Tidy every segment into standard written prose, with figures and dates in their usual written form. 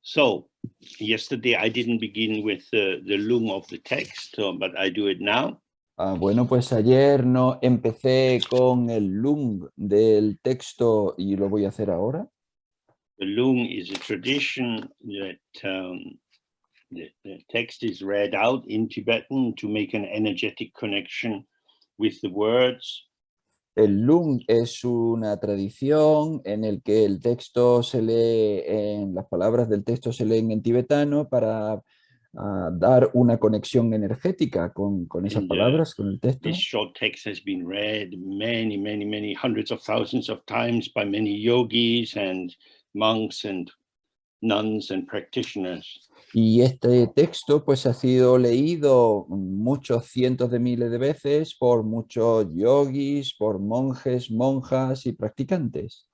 So, yesterday I didn't begin with the lung of the text, but I do it now. Bueno, pues ayer no empecé con el lung del texto y lo voy a hacer ahora. The lung is a tradition that the text is read out in Tibetan to make an energetic connection with the words. El lung es una tradición en el que el texto se lee, las palabras del texto se leen en tibetano para dar una conexión energética con esas palabras, con el texto. This short text has been read many hundreds of thousands of times by many yogis and monks and nuns and practitioners. Y este texto pues ha sido leído muchos cientos de miles de veces por muchos yogis, por monjes, monjas y practicantes.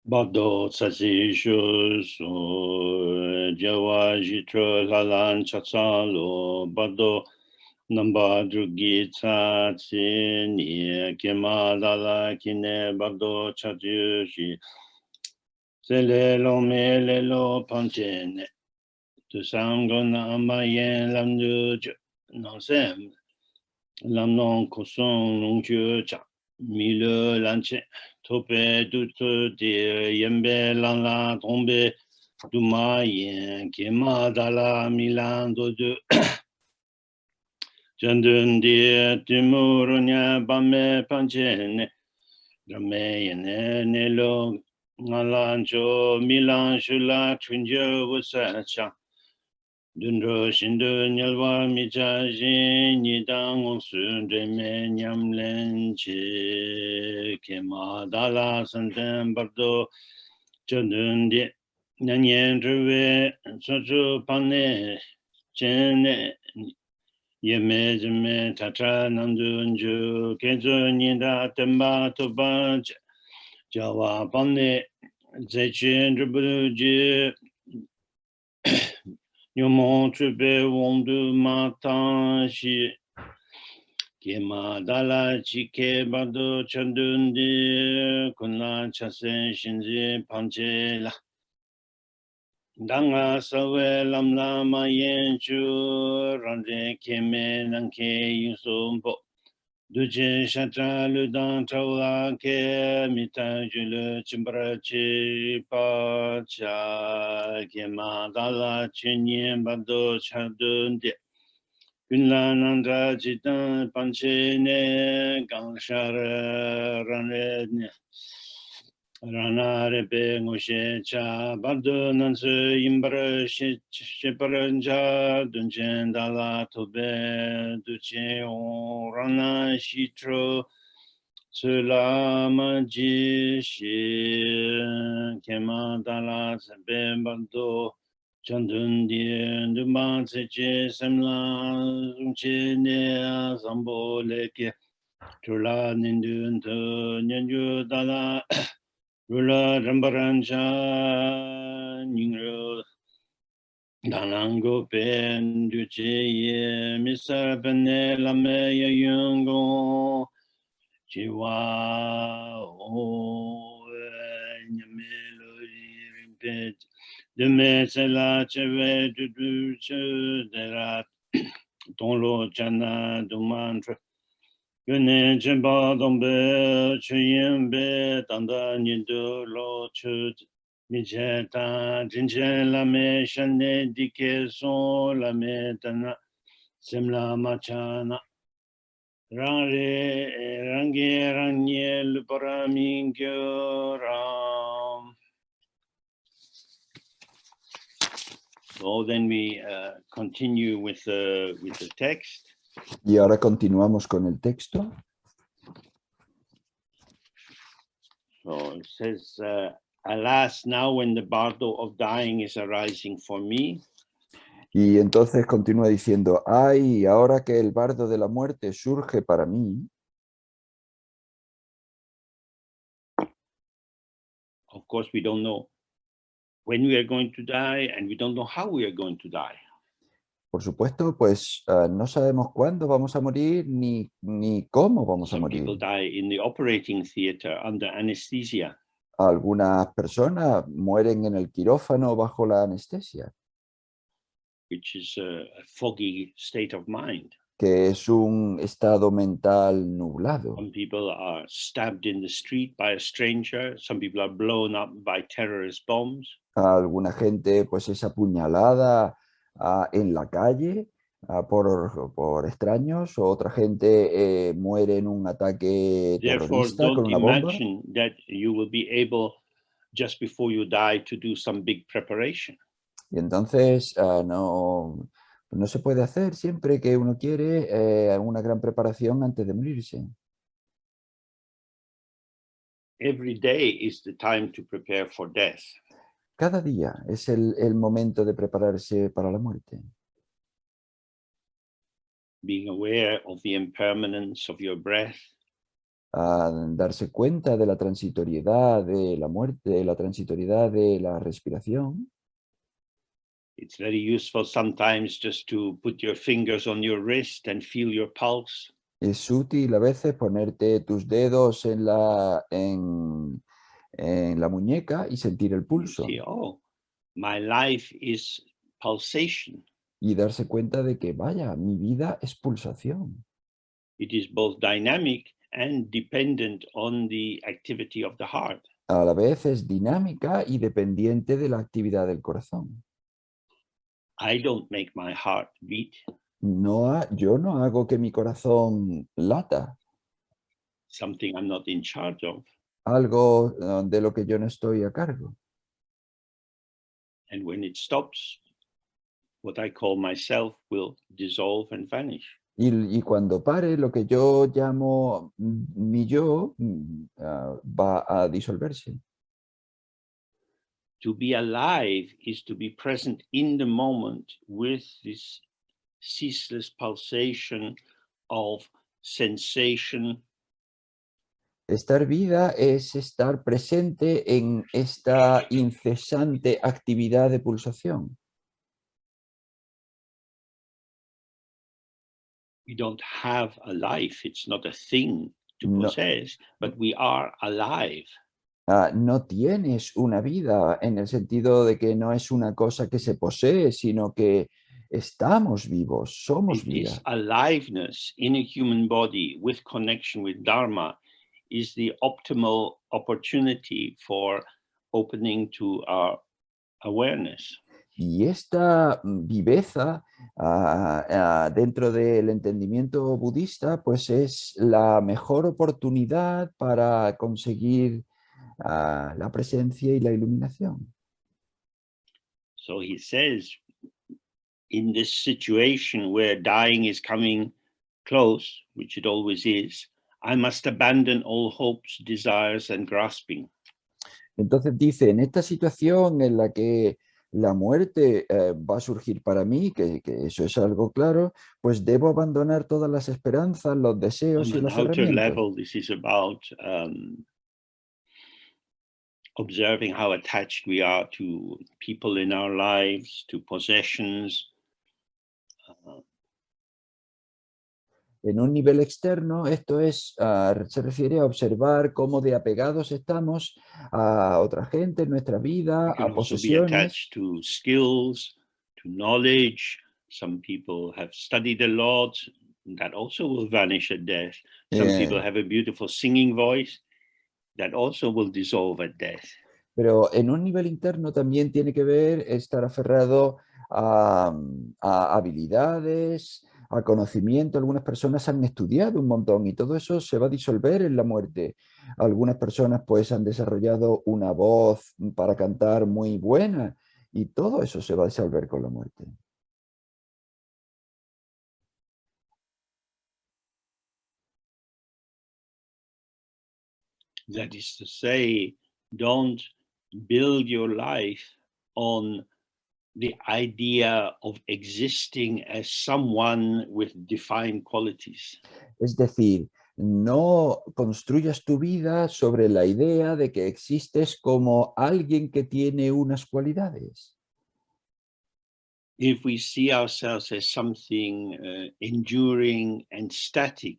Bardos sasishus jawa jitro lalan chatsalo bardo namba drugi tsatsi ni kema lala kine bardo chajushi sele lo mele lo panchene tu sangona amayen lamdu nansem lamnon koson longju cha mille lanche tope duto de yembe lala tombe duma yen kema dala milando de jandun de timoronya bame panchene rameyene nelo ngalancho milan shula chunjo wasacha Dundro shindo nyalwa micha jin nidang onsun dreme nyam lenche kema dala santen bardo chadun de nanyen druwe sochu pane chene yeme jeme tatra nandun ju kenzo nida temba toba jawa pane zechen drubu je Yomo trube wondu matan shi Kema dala chike bardo chandundi Kunla chasen shinji panchela Danga sawe lamla mayenchu Rande keme nanke yusumbo Duje shatra ludan tawla ke Mita julu chimbarachi pacha Kema dala chinyen bado chadundi Kunla nanda jitan panchene Gangshara ranredne Rana rebe ngoshe cha Bado nansu imbara sheparanja Dunchen dala tobe Duche on rana shitro Tsulama jishi Kema dala sebe bado Chandundi Dumba tseche semla Zungche ne sambo leke Chula nindun to nyanju dala Rula rambarancha ningro Dalango pen duche ye Misa pene lame ya yungo Chiwa o nyamelo rimpet Deme sela cheve du derat Donlo chana dumantra Gune chimba dombe chuyembe tanda nido lo chut Micheta jinche lame shane dike son lame tana semla machana rangi rangye lupara mingyo ram. So then we continue with the text. Y ahora continuamos con el texto. So it says, alas, now when the bardo of dying is arising for me. Y entonces continúa diciendo, ay, ahora que el bardo de la muerte surge para mí. Of course, we don't know when we are going to die, and we don't know how we are going to die. Por supuesto, pues no sabemos cuándo vamos a morir ni cómo vamos a Some morir. people die in the operating theater under anesthesia. Algunas personas mueren en el quirófano bajo la anestesia, which is a foggy state of mind. que es un estado mental nublado. Some people are stabbed in the street by a stranger. Some people are blown up by terrorist bombs. Alguna gente pues es apuñalada en la calle por extraños, o otra gente muere en un ataque Therefore, terrorista con don't una bomba. imagine that you will be able, just before you die, to do some big preparation. Y entonces no se puede hacer siempre que uno quiere una gran preparación antes de morirse. Every day is the time to prepare for death. Cada día es el momento de prepararse para la muerte. Being aware of the impermanence of your breath, Darse cuenta de la transitoriedad de la muerte, de la transitoriedad de la respiración. it's very useful sometimes just to put your fingers on your wrist and feel your pulse. Es útil a veces ponerte tus dedos en la muñeca y sentir el You pulso, see, oh, my life is pulsation. y darse cuenta de que, vaya, mi vida es pulsación. It is both dynamic and dependent on the activity of the heart. A la vez es dinámica y dependiente de la actividad del corazón. I don't make my heart beat. Yo no hago que mi corazón lata, Something I'm not in charge of. algo de lo que yo no estoy a cargo. And when it stops, what I call myself will dissolve and vanish. Y cuando pare, lo que yo llamo mi yo va a disolverse. To be alive is to be present in the moment with this ceaseless pulsation of sensation. Estar vida es estar presente en esta incesante actividad de pulsación. We don't have a life, it's not a thing to No, possess, but we are alive. no tienes una vida en el sentido de que no es una cosa que se posee, sino que estamos vivos, somos vida. This aliveness in a human body with connection with Dharma is the optimal opportunity for opening to our awareness. Y esta viveza dentro del entendimiento budista, pues es la mejor oportunidad para conseguir la presencia y la iluminación. So he says, in this situation where dying is coming close, which it always is, I must abandon all hopes, desires, and grasping. Entonces dice, en esta situación en la que la muerte va a surgir para mí, que eso es algo claro, pues debo abandonar todas las esperanzas, los deseos On y an los outer aferramientos. level, this is about observing how attached we are to people in our lives, to possessions. En un nivel externo, esto es, se refiere a observar cómo de apegados estamos a otra gente, en nuestra vida, We can a also be posesiones. attached to skills, to knowledge. Some people have studied a lot. That also will vanish at death. Some people have a beautiful singing voice. That also will dissolve at death. Pero en un nivel interno también tiene que ver estar aferrado a habilidades, a conocimiento. Algunas personas han estudiado un montón y todo eso se va a disolver en la muerte. Algunas personas pues han desarrollado una voz para cantar muy buena y todo eso se va a disolver con la muerte. That is to say, don't build your life on the idea of existing as someone with defined qualities. Es decir, no construyas tu vida sobre la idea de que existes como alguien que tiene unas cualidades. If we see ourselves as something enduring and static,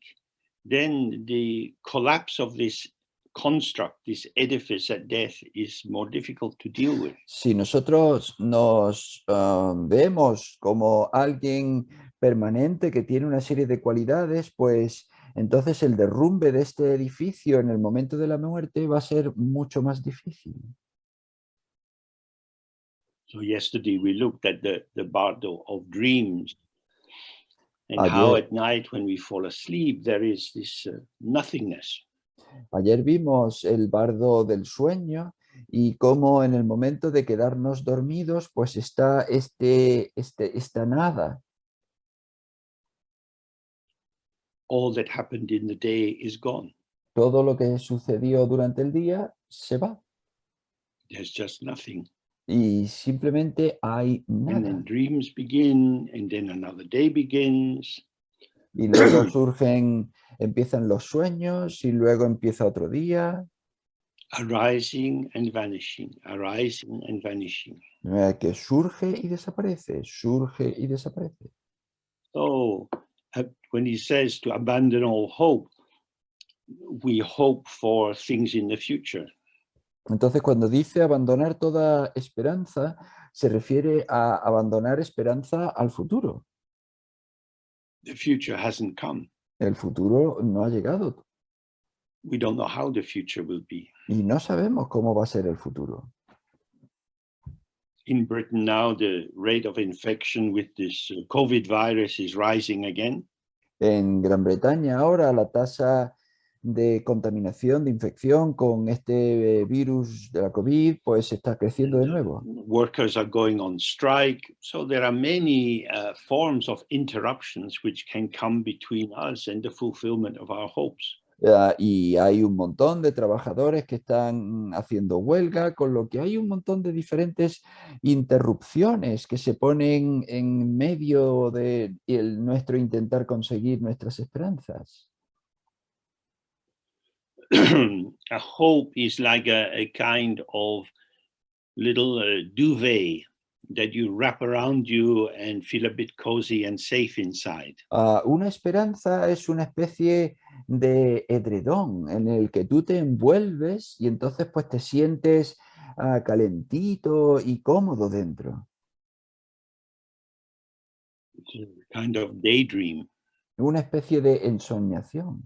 then the collapse of this construct, this edifice at death, is more difficult to deal with. Si nosotros nos vemos como alguien permanente que tiene una serie de cualidades, pues entonces el derrumbe de este edificio en el momento de la muerte va a ser mucho más difícil. So yesterday we looked at the bardo of dreams, and how Ayer, at night when we fall asleep there is this nothingness. ayer vimos el bardo del sueño y cómo en el momento de quedarnos dormidos, pues está esta nada. All that happened in the day is gone. Todo lo que sucedió durante el día se va There's just nothing. y simplemente hay And nada. then dreams begin, and then another day begins. Y luego empiezan los sueños y luego empieza otro día. Arising and vanishing, arising and vanishing. Que surge y desaparece, surge y desaparece. So when he says to abandon all hope, we hope for things in the future. Entonces, cuando dice abandonar toda esperanza, se refiere a abandonar esperanza al futuro. The future hasn't come. El futuro no ha llegado We don't know how the future will be. y no sabemos cómo va a ser el futuro. In Britain now, the rate of infection with this COVID virus is rising again. En Gran Bretaña ahora la tasa de contaminación, de infección con este virus de la COVID, pues está creciendo de nuevo. Workers are going on strike. So there are many forms of interruptions which can come between us and the fulfillment of our hopes. Y hay un montón de trabajadores que están haciendo huelga, con lo que hay un montón de diferentes interrupciones que se ponen en medio de nuestro intentar conseguir nuestras esperanzas. A hope is like a kind of little duvet that you wrap around you and feel a bit cozy and safe inside. Una esperanza es una especie de edredón en el que tú te envuelves y entonces pues te sientes calentito y cómodo dentro. It's a kind of daydream. Una especie de ensoñación.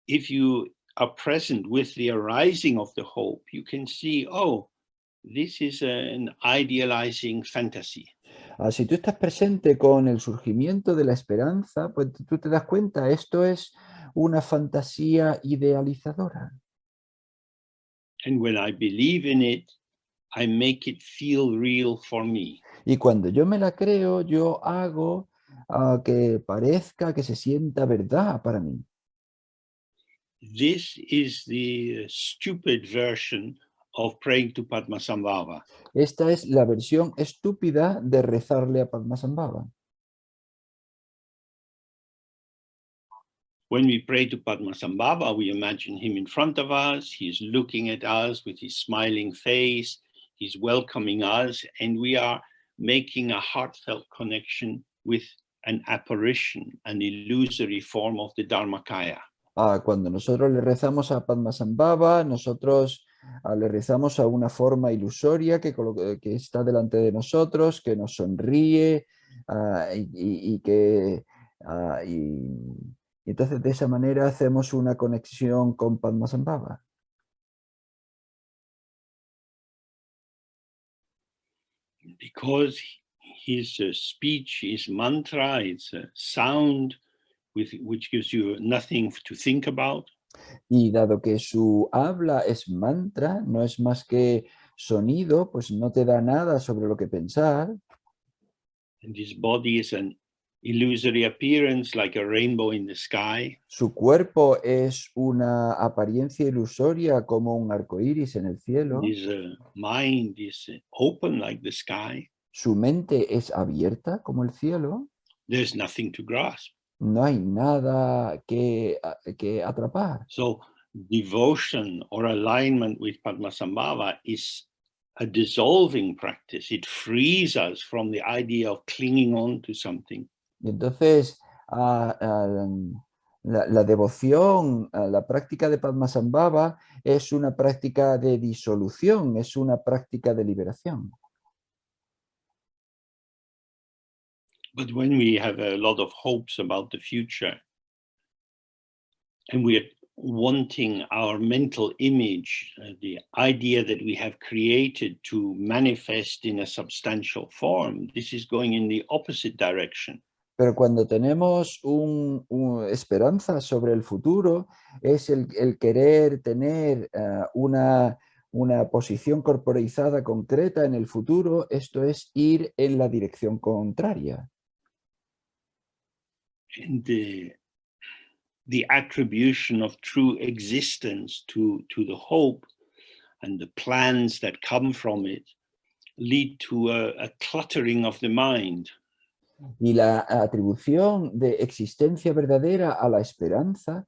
If you are present with the arising of the hope, you can see, oh, this is an idealizing fantasy. Si tú estás presente con el surgimiento de la esperanza, pues tú te das cuenta, esto es una fantasía idealizadora. And when I believe in it, I make it feel real for me. Y cuando yo me la creo, yo hago que parezca, que se sienta verdad para mí. This is the stupid version of praying to Padmasambhava. Esta es la versión estúpida de rezarle a Padmasambhava. When we pray to Padmasambhava, we imagine him in front of us. He's looking at us with his smiling face. He's welcoming us, and we are making a heartfelt connection with an apparition, an illusory form of the Dharmakaya. Cuando nosotros le rezamos a Padmasambhava, nosotros le rezamos a una forma ilusoria que está delante de nosotros, que nos sonríe y entonces de esa manera hacemos una conexión con Padmasambhava. Because his speech is mantra, it's a sound which gives you nothing to think about. Y dado que su habla es mantra, no es más que sonido, pues no te da nada sobre lo que pensar. And his body is an illusory appearance like a rainbow in the sky. Su cuerpo es una apariencia ilusoria como un arco iris en el cielo. His mind is open like the sky. Su mente es abierta como el cielo. There's nothing to grasp. No hay nada que atrapar. So devotion or alignment with Padmasambhava is a dissolving practice. It frees us from the idea of clinging on to something. Y entonces La devoción a la práctica de Padmasambhava es una práctica de disolución, es una práctica de liberación. But when we have a lot of hopes about the future, and we're wanting our mental image, the idea that we have created to manifest in a substantial form, this is going in the opposite direction. Pero cuando tenemos esperanza sobre el futuro, es el querer tener una posición corporizada concreta en el futuro, esto es ir en la dirección contraria. And the attribution of true existence to the hope and the plans that come from it lead to a cluttering of the mind. Y la atribución de existencia verdadera a la esperanza,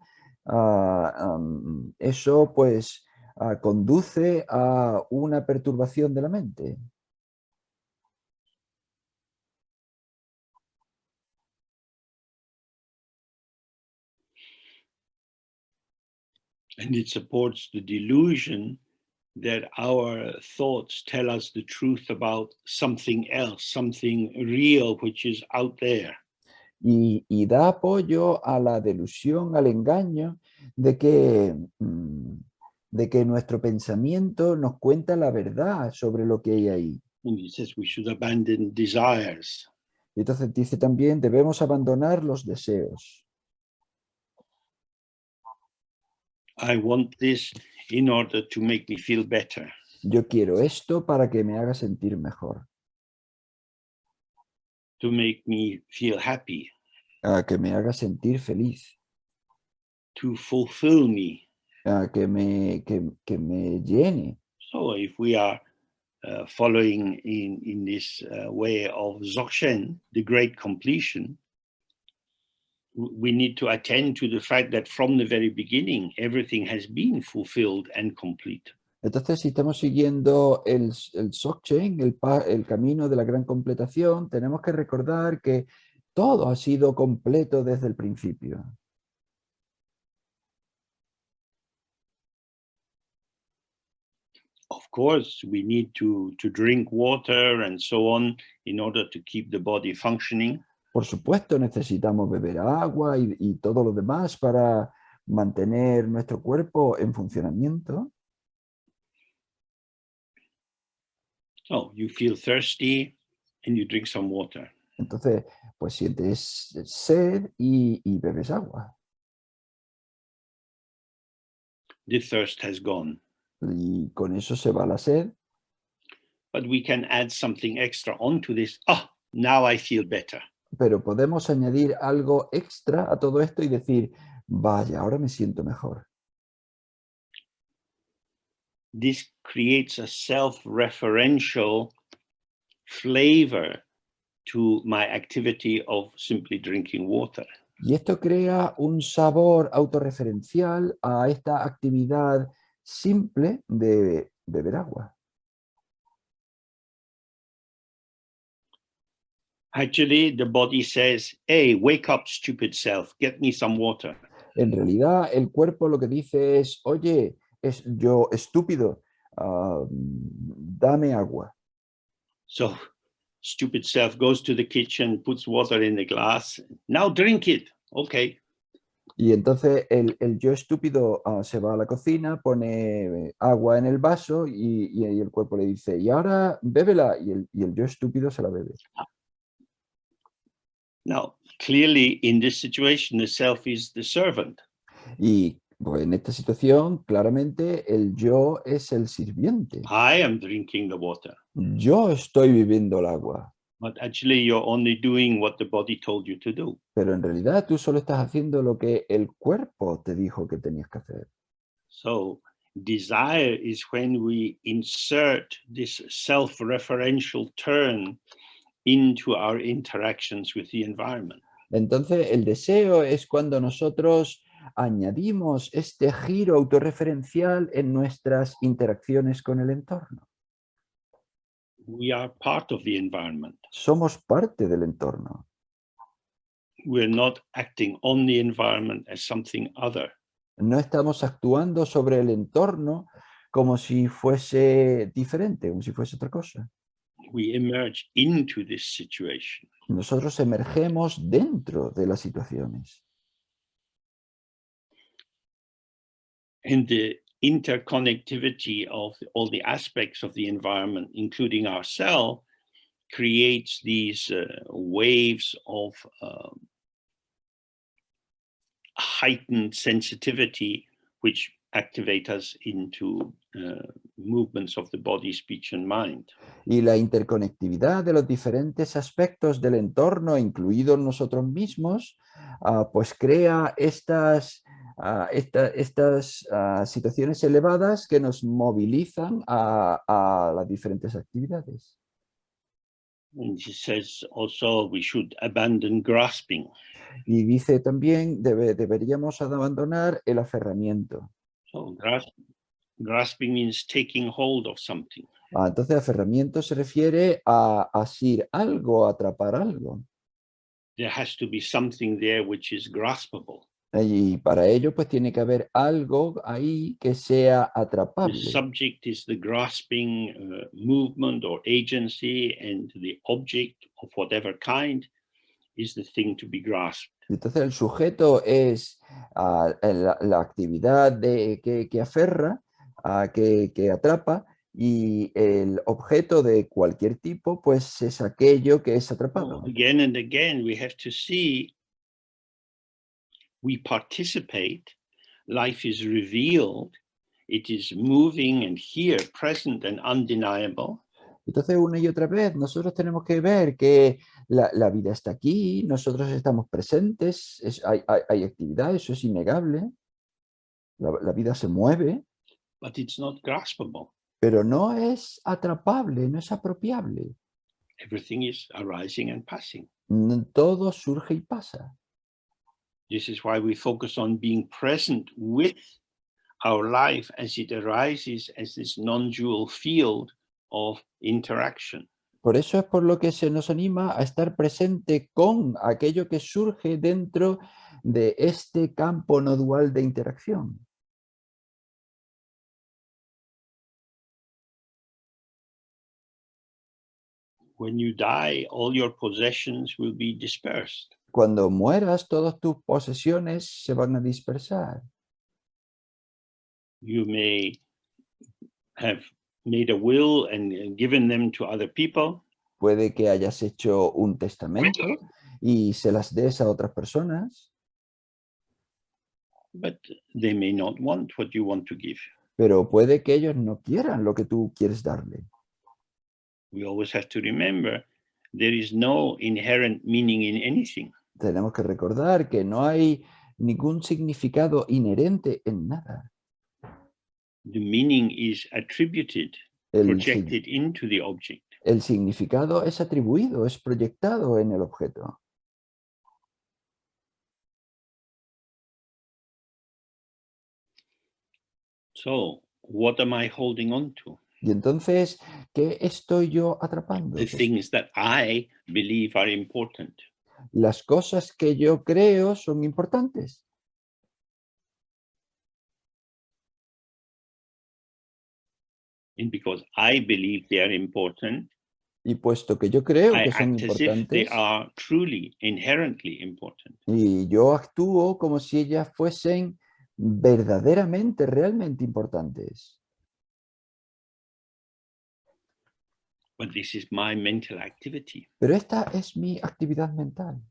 eso pues conduce a una perturbación de la mente. And it supports the delusion that our thoughts tell us the truth about something else, something real, which is out there. Y da apoyo a la delusión, al engaño de que nuestro pensamiento nos cuenta la verdad sobre lo que hay ahí. And he says we should abandon desires. Y entonces dice también, debemos abandonar los deseos. I want this in order to make me feel better. Yo quiero esto para que me haga sentir mejor, To make me feel happy, que me haga sentir feliz, to fulfill me. que me llene. So if we are following in this way of Dzogchen, the great completion, we need to attend to the fact that from the very beginning, everything has been fulfilled and complete. Entonces, si estamos siguiendo el Dzogchen, el camino de la gran completación, tenemos que recordar que todo ha sido completo desde el principio. Of course, we need to drink water and so on in order to keep the body functioning. Por supuesto, necesitamos beber agua y todo lo demás para mantener nuestro cuerpo en funcionamiento. So you feel thirsty and you drink some water. Entonces, pues sientes sed y bebes agua. The thirst has gone. Y con eso se va la sed. But we can add something extra onto this. Now I feel better. Pero podemos añadir algo extra a todo esto y decir, vaya, ahora me siento mejor. This creates a self-referential flavor to my activity of simply drinking water. Y esto crea un sabor autorreferencial a esta actividad simple de beber agua. Actually, the body says, hey, wake up, stupid self, get me some water. En realidad, el cuerpo lo que dice es, oye, yo estúpido, dame agua. So stupid self goes to the kitchen, puts water in the glass. Now drink it. Okay. Y entonces el yo estúpido se va a la cocina, pone agua en el vaso y el cuerpo le dice, y ahora bébela, y el yo estúpido se la bebe. Now, clearly in this situation, the self is the servant. Y pues, en esta situación, claramente, el yo es el sirviente. I am drinking the water. Yo estoy bebiendo el agua. But actually, you're only doing what the body told you to do. Pero en realidad tú solo estás haciendo lo que el cuerpo te dijo que tenías que hacer. So desire is when we insert this self-referential turn into our interactions with the environment. Entonces, el deseo es cuando nosotros añadimos este giro autorreferencial en nuestras interacciones con el entorno. We are part of the environment. Somos parte del entorno. we're not acting on the environment as something other. No estamos actuando sobre el entorno como si fuese diferente, como si fuese otra cosa. We emerge into this situation. Nosotros emergemos dentro de las situaciones. And the interconnectivity of all the aspects of the environment, including ourselves, creates these waves of heightened sensitivity, which activate us into movements of the body, speech, and mind. Y la interconectividad de los diferentes aspectos del entorno, incluidos nosotros mismos, pues crea estas situaciones elevadas que nos movilizan a las diferentes actividades. And he says also we should abandon grasping. Y dice también, deberíamos abandonar el aferramiento. So grasping means taking hold of something. Entonces, aferramiento se refiere a asir algo, a atrapar algo. There has to be something there which is graspable. Y para ello, pues tiene que haber algo ahí que sea The atrapable. subject is the grasping movement or agency, and the object of whatever kind is the thing to be grasped. Entonces, el sujeto es la actividad que aferra, que atrapa, y el objeto de cualquier tipo, pues es aquello que es atrapado. So again and again, we have to see we participate, life is revealed, it is moving and here, present and undeniable. Entonces, una y otra vez, nosotros tenemos que ver que la vida está aquí, nosotros estamos presentes, hay actividad, eso es innegable. La vida se mueve, But it's not graspable. pero no es atrapable, no es apropiable. Everything is arising and passing. Todo surge y pasa. This is why we focus on being present with our life as it arises as this non-dual field of interaction. Por eso es por lo que se nos anima a estar presente con aquello que surge dentro de este campo no dual de interacción. When you die, all your possessions will be dispersed. Cuando mueras, todas tus posesiones se van a dispersar. You may have made a will and given them to other people, Puede que hayas hecho un testamento y se las des a otras personas, but they may not want what you want to give. pero puede que ellos no quieran lo que tú quieres darle. We always have to remember there is no inherent meaning in anything. Tenemos que recordar que no hay ningún significado inherente en nada. The meaning is attributed, projected into the object. El significado es atribuido, es proyectado en el objeto. So, what am I holding on to? Y entonces, ¿qué estoy yo atrapando? The things that I believe are important. Las cosas que yo creo son importantes. And because I believe they are important, Y puesto que yo creo I que son act as if they importantes, are truly, inherently important. y yo actúo como si ellas fuesen verdaderamente, realmente importantes. But this is my mental activity. Pero esta es mi actividad mental.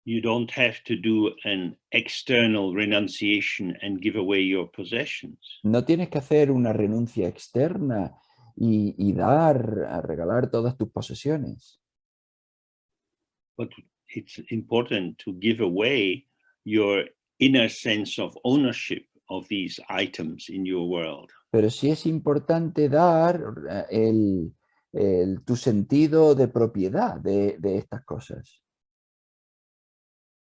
You don't have to do an external renunciation and give away your possessions. No tienes que hacer una renuncia externa y regalar todas tus posesiones. But it's important to give away your inner sense of ownership of these items in your world. Pero sí es importante dar tu sentido de propiedad de estas cosas,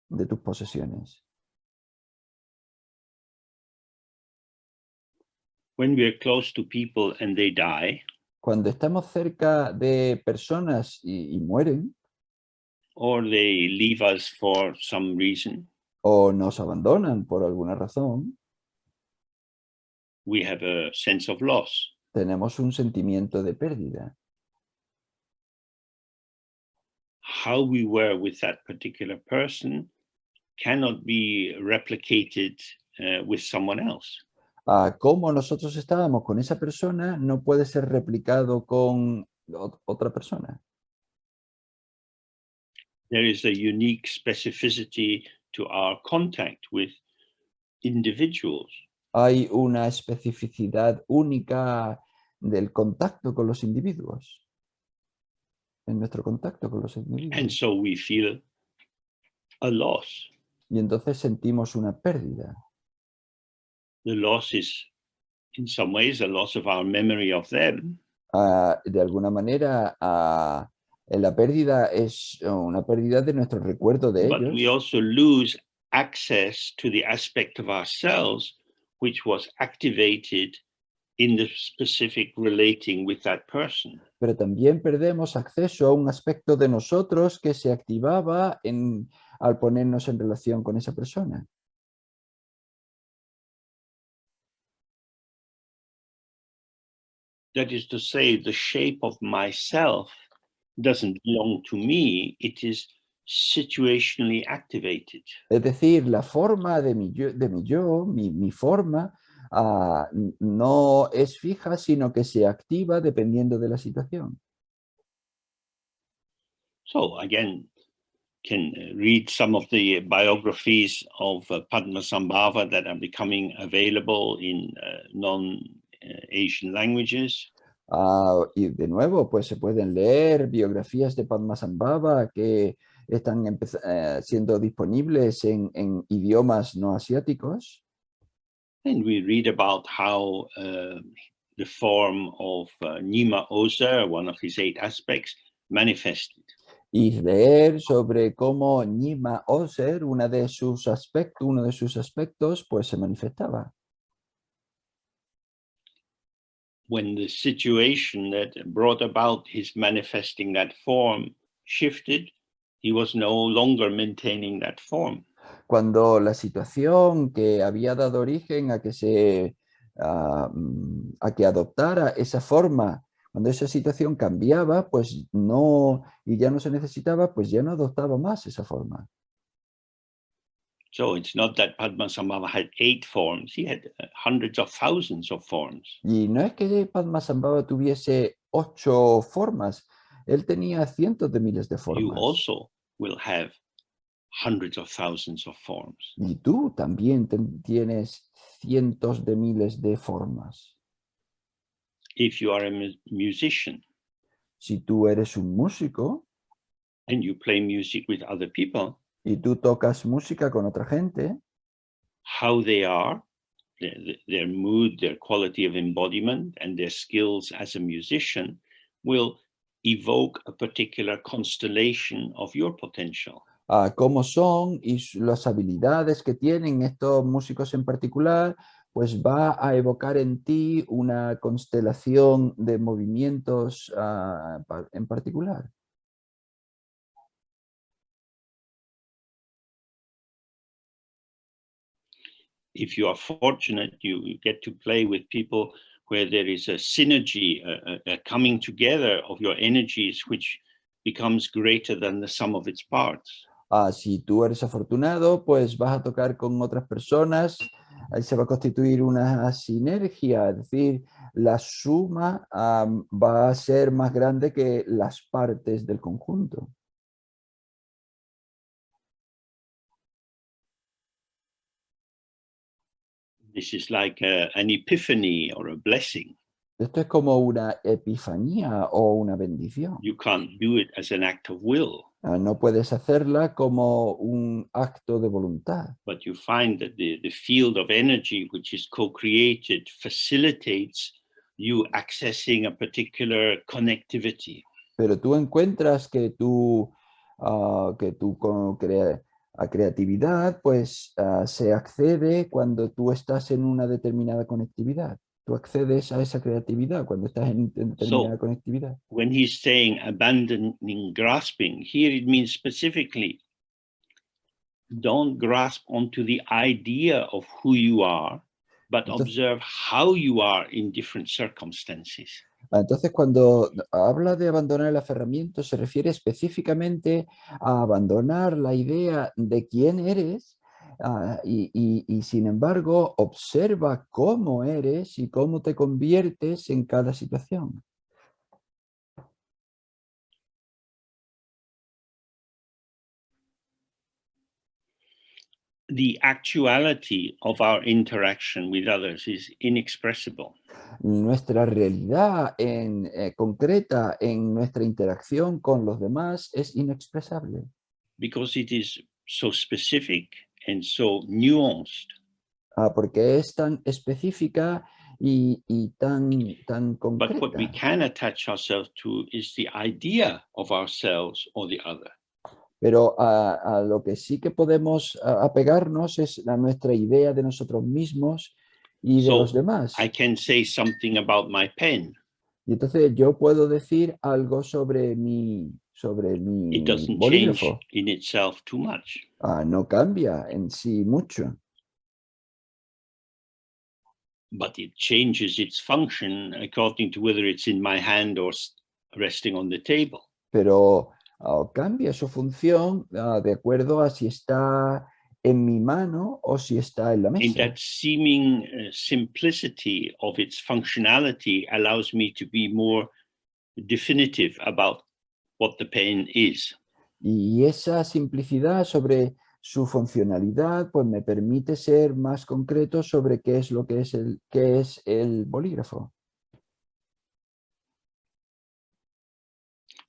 de tus posesiones. When we are close to people and they die, Cuando estamos cerca de personas y mueren, or they leave us for some reason, o nos abandonan por alguna razón, we have a sense of loss. tenemos un sentimiento de pérdida. How we were with that particular person cannot be replicated with someone else. Cómo nosotros estábamos con esa persona no puede ser replicado con otra persona. There is a unique specificity to our contact with individuals. Hay una especificidad única del contacto con los individuos, en nuestro contacto con los And individuos. so we feel a loss. Y entonces sentimos una pérdida. The loss is, in some ways, a loss of our memory of them. De alguna manera, la pérdida es una pérdida de nuestro recuerdo de But we ellos, also lose access to the aspect of ourselves which was activated in the specific relating with that person. pero también perdemos acceso a un aspecto de nosotros que se activaba al ponernos en relación con esa persona. That is to say, the shape of myself doesn't belong to me, it is situationally activated. Es decir, la forma de mi yo, mi forma, no es fija, sino que se activa dependiendo de la situación. So again, can read some of the biographies of Padmasambhava that are becoming available in non-Asian languages. Y de nuevo, pues se pueden leer biografías de Padmasambhava que están siendo disponibles en idiomas no asiáticos. And we read about how the form of Nima Oza, one of his 8 aspects, manifested. Y leer sobre cómo Nima Ozer, uno de sus aspectos, pues se manifestaba. When the situation that brought about his manifesting that form shifted, he was no longer maintaining that form. Cuando la situación que había dado origen a que adoptara esa forma, cuando esa situación cambiaba, pues no, y ya no se necesitaba, pues ya no adoptaba más esa forma. So it's not that Padmasambhava had 8 forms, he had hundreds of thousands of forms. Y no es que Padmasambhava tuviese 8 formas, él tenía cientos de miles de You formas. also will have hundreds of thousands of forms. Y tú también tienes cientos de miles de formas. If you are a musician Si tú eres un músico and you play music with other people, y tú tocas música con otra gente, how they are, their mood, their quality of embodiment, and their skills as a musician will evoke a particular constellation of your potential. cómo son y las habilidades que tienen estos músicos en particular, pues va a evocar en ti una constelación de movimientos en particular. If you are fortunate, you get to play with people where there is a synergy, a coming together of your energies, which becomes greater than the sum of its parts. Si tú eres afortunado, pues vas a tocar con otras personas, ahí se va a constituir una sinergia, es decir, la suma va a ser más grande que las partes del conjunto. This is like an epiphany or a blessing. Esto es como una epifanía o una bendición. You can't do it as an act of will, No puedes hacerla como un acto de voluntad, but you find that the field of energy which is co-created facilitates you accessing a particular connectivity. pero tú encuentras que tu creatividad pues se accede cuando tú estás en una determinada conectividad. tú accedes a esa creatividad cuando estás en determinada So, conectividad. when he's saying abandoning grasping, here it means specifically, don't grasp onto the idea of who you are, but Entonces, observe how you are in different circumstances. entonces, cuando habla de abandonar el aferramiento, se refiere específicamente a abandonar la idea de quién eres y, sin embargo, observa cómo eres y cómo te conviertes en cada situación. The actuality of our interaction with others is inexpressible. Nuestra realidad concreta en nuestra interacción con los demás es inexpresable. Because it is so specific and so nuanced. Porque es tan específica y tan But what we concreta. can attach ourselves to is the idea of ourselves or the other. Pero a lo que sí que podemos apegarnos es a nuestra idea de nosotros mismos y de los So demás. I can say something about my pen. Y entonces yo puedo decir algo sobre mi It doesn't change bolígrafo. in itself too much. No cambia en sí mucho. But it changes its function according to whether it's in my hand or resting on the table. Pero cambia su función de acuerdo a si está en mi mano o si está en la In mesa. that seeming simplicity of its functionality allows me to be more definitive about what the pen is. Y esa simplicidad sobre su funcionalidad pues me permite ser más concreto sobre qué es lo que es el bolígrafo.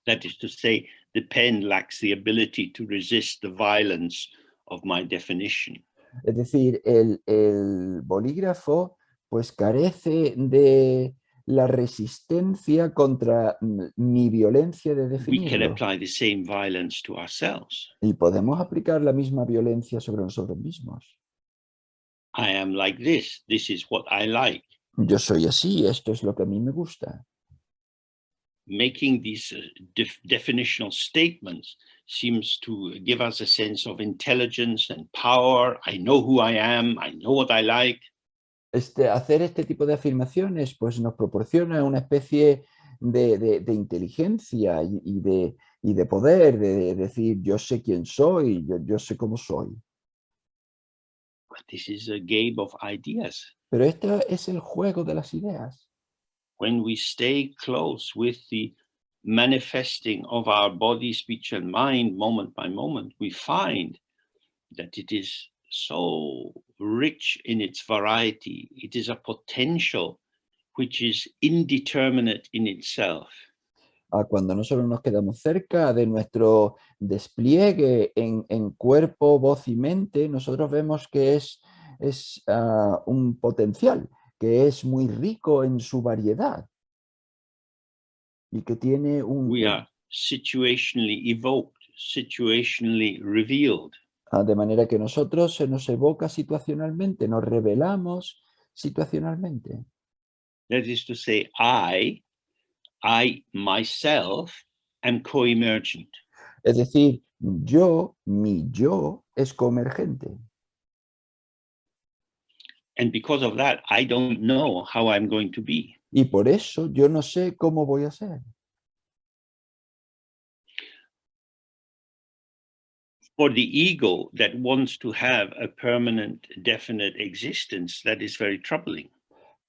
That is to say, the pen lacks the ability to resist the violence of my definition. Es decir, el bolígrafo pues carece de la resistencia contra mi violencia de We can definirlo. apply the same violence to ourselves. Y podemos aplicar la misma violencia sobre nosotros mismos. I am like this. This is what I like. Yo soy así, esto es lo que a mí me gusta. Making these definitional statements seems to give us a sense of intelligence and power. I know who I am. I know what I like. Hacer este tipo de afirmaciones pues nos proporciona una especie de inteligencia y de poder, de decir yo sé quién soy, yo sé cómo soy. But this is a game of ideas. Pero este es el juego de las ideas. When we stay close with the manifesting of our body, speech, and mind moment by moment, we find that it is so rich in its variety. It is a potential which is indeterminate in itself. Cuando nosotros nos quedamos cerca de nuestro despliegue en cuerpo, voz y mente, nosotros vemos que es un potencial, que es muy rico en su variedad y que tiene We are situationally evoked, situationally revealed. de manera que nosotros se nos evoca situacionalmente, nos revelamos situacionalmente. That is to say, I myself am co-emergent. Es decir, mi yo es coemergente. And because of that, I don't know how I'm going to be. Y por eso yo no sé cómo voy a ser. For the ego that wants to have a permanent, definite existence, that is very troubling.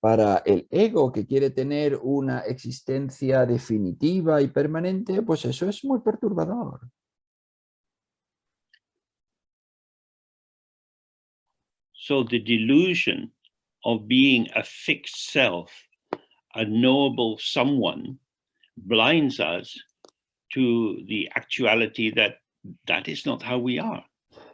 Para el ego que quiere tener una existencia definitiva y permanente, pues eso es muy perturbador. So the delusion of being a fixed self, a knowable someone, blinds us to the actuality that is not how we are.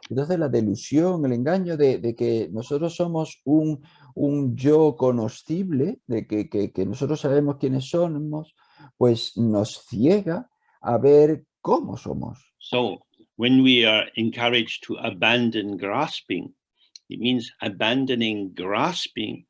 Entonces la delusión, el engaño de que nosotros somos un yo conocible, de que nosotros sabemos quiénes somos, pues nos ciega a ver cómo somos. So when we are encouraged to abandon grasping, it means abandoning grasping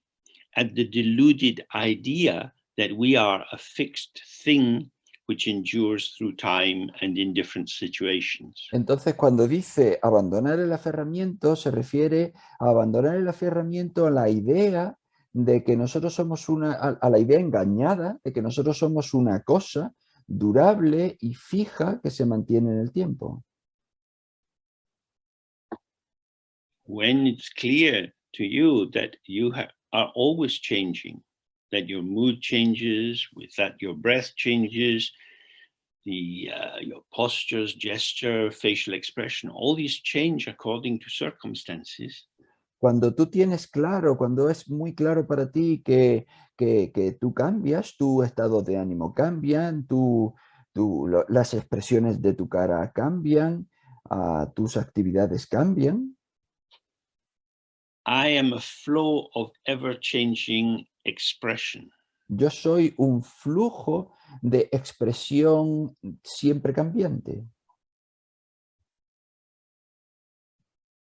at the deluded idea that we are a fixed thing which endures through time and in different situations. Entonces, cuando dice abandonar el aferramiento, se refiere a abandonar el aferramiento a la idea de que nosotros somos a la idea engañada de que nosotros somos una cosa durable y fija que se mantiene en el tiempo. When it's clear to you that you are always changing, that your mood changes, with that your breath changes, your postures, gesture, facial expression, all these change according to circumstances. Cuando tú tienes claro, cuando es muy claro para ti que tú cambias, tu estado de ánimo cambian, las expresiones de tu cara cambian, tus actividades cambian. I am a flow of ever-changing expression. Yo soy un flujo de expresión siempre cambiante.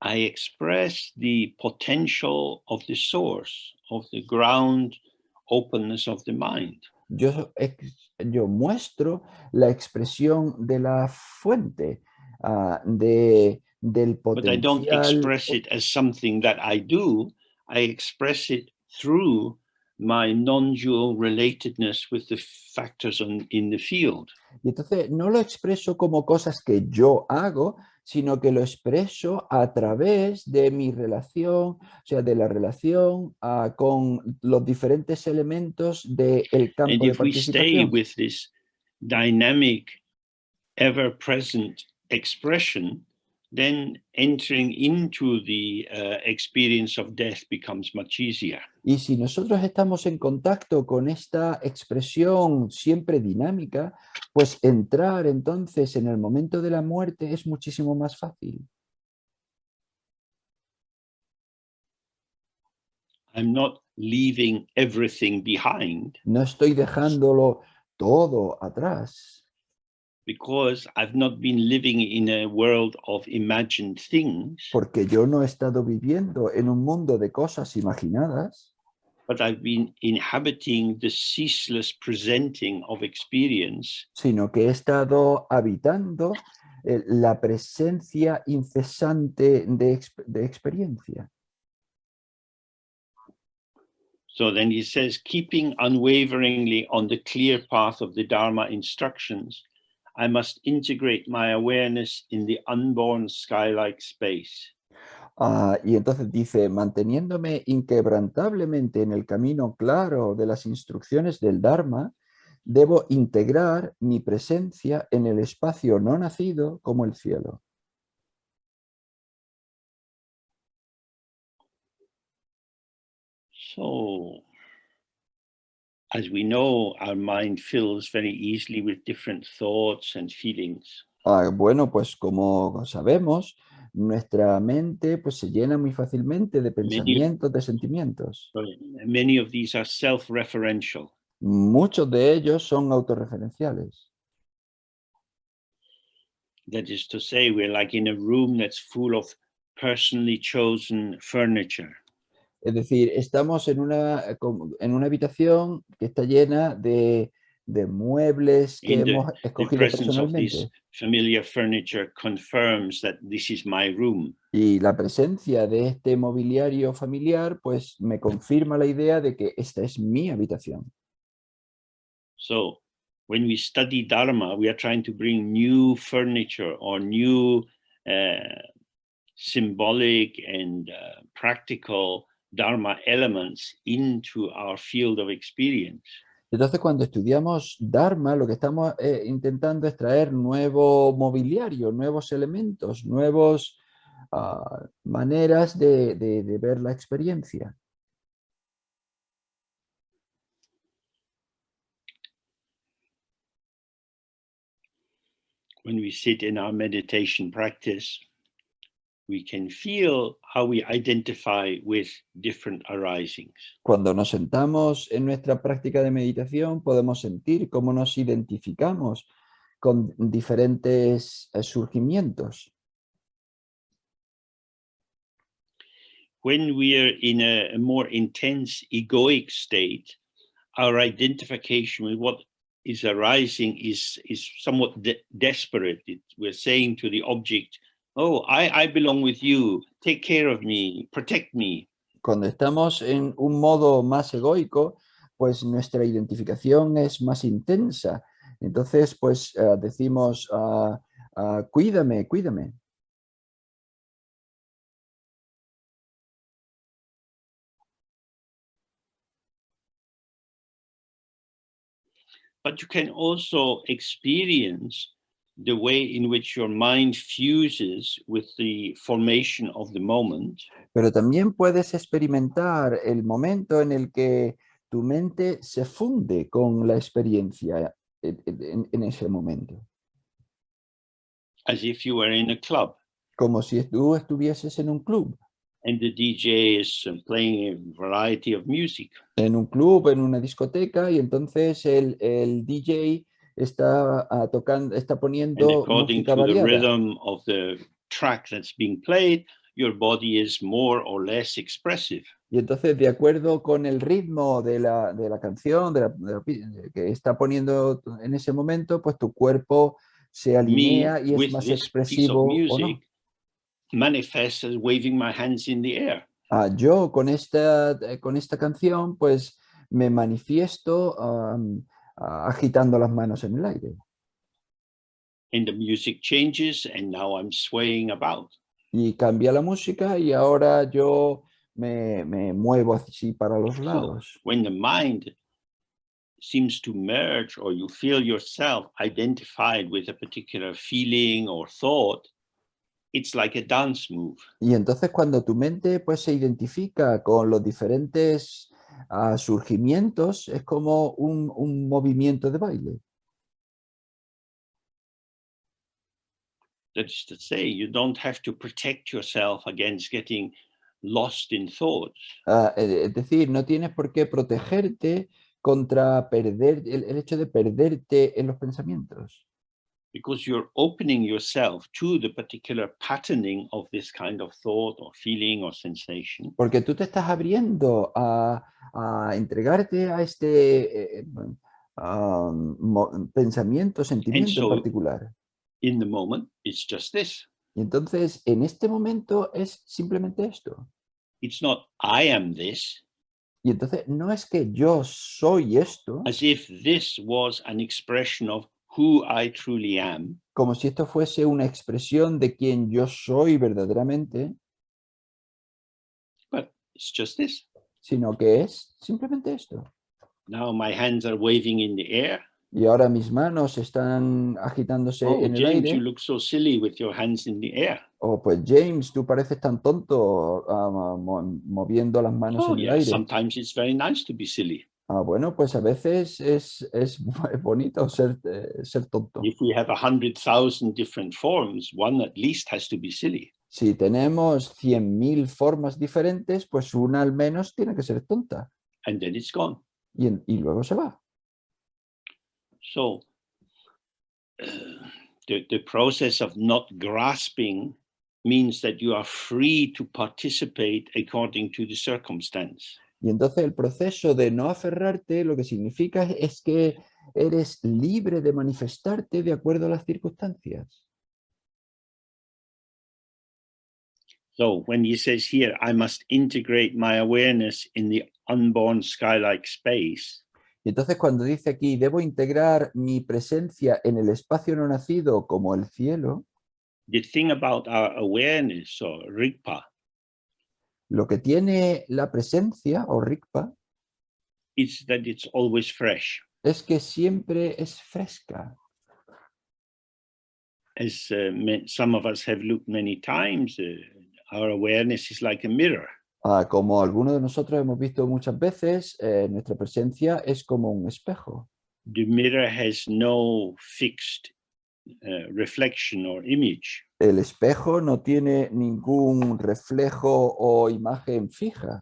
I express the potential of the source, of the ground openness of the mind. Yo muestro la expresión de la fuente, del But I don't potencial. express it as something that I do. I express it through my non-dual relatedness with the factors in the field. Y entonces no lo expreso como cosas que yo hago, sino que lo expreso a través de mi relación, o sea, de la relación con los diferentes elementos del campo And de if we stay participación. with this dynamic, ever-present expression, then entering into the experience of death becomes much easier. Y si nosotros estamos en contacto con esta expresión siempre dinámica, pues entrar entonces en el momento de la muerte es muchísimo más fácil. I'm not leaving everything behind No estoy dejándolo todo atrás, because I've not been living in a world of imagined things, porque yo no he estado viviendo en un mundo de cosas imaginadas, but I've been inhabiting the ceaseless presenting of experience, sino que he estado habitando la presencia incesante de experiencia. So then he says, keeping unwaveringly on the clear path of the Dharma instructions, I must integrate my awareness in the unborn sky-like space. Y entonces dice, manteniéndome inquebrantablemente en el camino claro de las instrucciones del Dharma, debo integrar mi presencia en el espacio no nacido como el cielo. So, as we know, our mind fills very easily with different thoughts and feelings. Bueno, pues como sabemos, nuestra mente pues, se llena muy fácilmente de pensamientos, de sentimientos. Many of these are self-referential. Muchos de ellos son autorreferenciales. That is to say, we're like in a room that's full of personally chosen furniture. Es decir, estamos en una habitación que está llena de muebles que hemos The escogido presence of this personalmente. familiar furniture confirms that this is my room. Y la presencia de este mobiliario familiar, pues me confirma la idea de que esta es mi habitación. So, when we study Dharma, we are trying to bring new furniture or new symbolic and practical Dharma elements into our field of experience. Entonces, cuando estudiamos Dharma, lo que estamos intentando es traer nuevo mobiliario, nuevos elementos, nuevas maneras de ver la experiencia. When we sit in our meditation practice, we can feel how we identify with different arisings. Cuando nos sentamos en nuestra práctica de meditación, podemos sentir cómo nos identificamos con diferentes surgimientos. when we are in a more intense egoic state, our identification with what is arising is somewhat desperate. We're saying to the object, oh, I belong with you, take care of me, protect me. Cuando estamos en un modo más egoico, pues nuestra identificación es más intensa. Entonces, pues decimos, cuídame, cuídame. But you can also experience the way in which your mind fuses with the formation of the moment. Pero también puedes experimentar el momento en el que tu mente se funde con la experiencia en ese momento. As if you were in a club. Como si tú estuvieses en un club. And the DJ is playing a variety of music. En un club, en una discoteca, y entonces el DJ está tocando, está poniendo and according música to variada. the rhythm of the track that's being played, your body is more or less expressive. Y entonces, de acuerdo con el ritmo de la canción que está poniendo en ese momento, pues tu cuerpo se alinea y es más expresivo o no. Manifests as waving my hands in the air. Yo con esta canción, pues me manifiesto agitando las manos en el aire. And the music changes, and now I'm swaying about. Y cambia la música y ahora yo me muevo así para los So lados. when the mind seems to merge, or you feel yourself identified with a particular feeling or thought, it's like a dance move. Y entonces cuando tu mente pues se identifica con los diferentes surgimientos, es como un movimiento de baile. That is to say, you don't have to protect yourself against getting lost in thoughts. Es decir, no tienes por qué protegerte contra perder el hecho de perderte en los pensamientos. Because you're opening yourself to the particular patterning of this kind of thought or feeling or sensation. Porque tú te estás abriendo a entregarte a este pensamiento, sentimiento en particular. In the moment, it's just this. Y entonces, en este momento es simplemente esto. It's not I am this. Y entonces no es que yo soy esto. As if this was an expression of who I truly am. Como si esto fuese una expresión de quien yo soy verdaderamente. But it's just this. Sino que es simplemente esto. Now my hands are waving in the air. Y ahora mis manos están agitándose en el James, aire. you look so silly with your hands in the air. Oh, pues James, tú pareces tan tonto moviendo las manos en el aire. Sometimes it's very nice to be silly. Bueno, pues a veces es bonito ser tonto. If we have 100,000 different forms, one at least has to be silly. Si tenemos 100.000 formas diferentes, pues una al menos tiene que ser tonta. And then it's gone. Y luego se va. So the process of not grasping means that you are free to participate according to the circumstance. Y entonces el proceso de no aferrarte lo que significa es que eres libre de manifestarte de acuerdo a las circunstancias. So when he says here, I must integrate my awareness in the unborn sky-like space. Y entonces cuando dice aquí, debo integrar mi presencia en el espacio no nacido como el cielo. The thing about our awareness, or rigpa, lo que tiene la presencia, o rigpa, is that it's always fresh. Es que siempre es fresca. As some of us have looked many times, our awareness is like a mirror. Como algunos de nosotros hemos visto muchas veces, nuestra presencia es como un espejo. The mirror has no fixed reflection or image. El espejo no tiene ningún reflejo o imagen fija.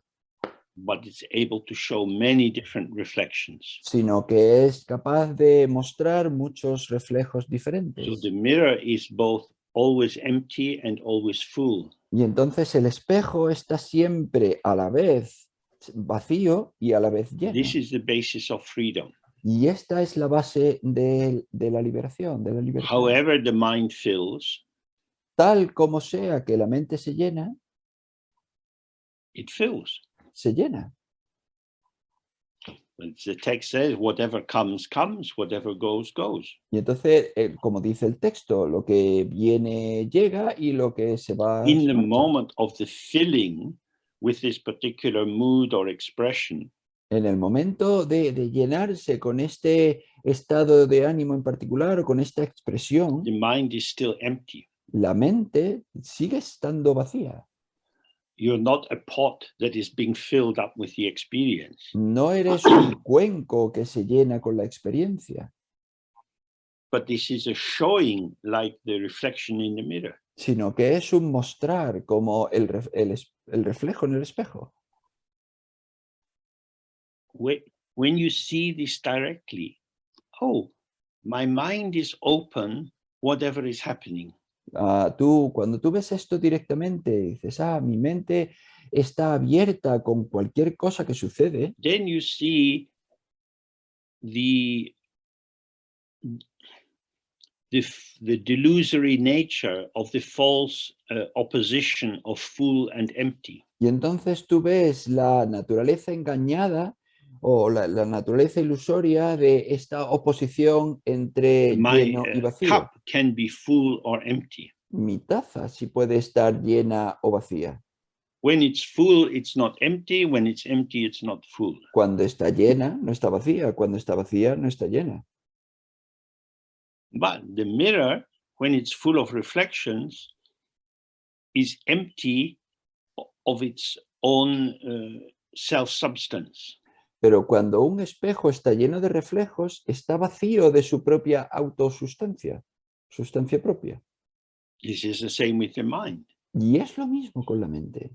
But it's able to show many different reflections. Sino que es capaz de mostrar muchos reflejos diferentes. So the mirror is both always empty and always full. Y entonces el espejo está siempre a la vez vacío y a la vez lleno. This is the basis of freedom. Y esta es la base de la liberación, de la libertad. However the mind fills, Tal como sea que la mente se llena, it fills. se llena. As the text says, whatever comes, comes, whatever goes, goes. Y entonces, como dice el texto, lo que viene llega y lo que se va In se the marcha. moment of the filling with this particular mood or expression, En el momento de llenarse con este estado de ánimo en particular o con esta expresión, the mind is still empty. la mente sigue estando vacía. You're not a pot that is being filled up with the experience, No eres un cuenco que se llena con la experiencia, but this is a showing like the reflection in the mirror. sino que es un mostrar como el reflejo en el espejo. When you see this directly, oh, my mind is open, whatever is happening. Cuando tú ves esto directamente, dices, mi mente está abierta con cualquier cosa que sucede. Then you see the delusory nature of the false opposition of full and empty. Y entonces tú ves la naturaleza engañada o la naturaleza ilusoria de esta oposición entre My lleno y vacío. cup can be full or empty. Mi taza sí puede estar llena o vacía. When it's full, it's not empty. When it's empty, it's not full. Cuando está llena, no está vacía. Cuando está vacía, no está llena. But the mirror, when it's full of reflections, is empty of its own self-substance. Pero cuando un espejo está lleno de reflejos, está vacío de su propia autosustancia, sustancia propia. This is the same with the mind. Y es lo mismo con la mente.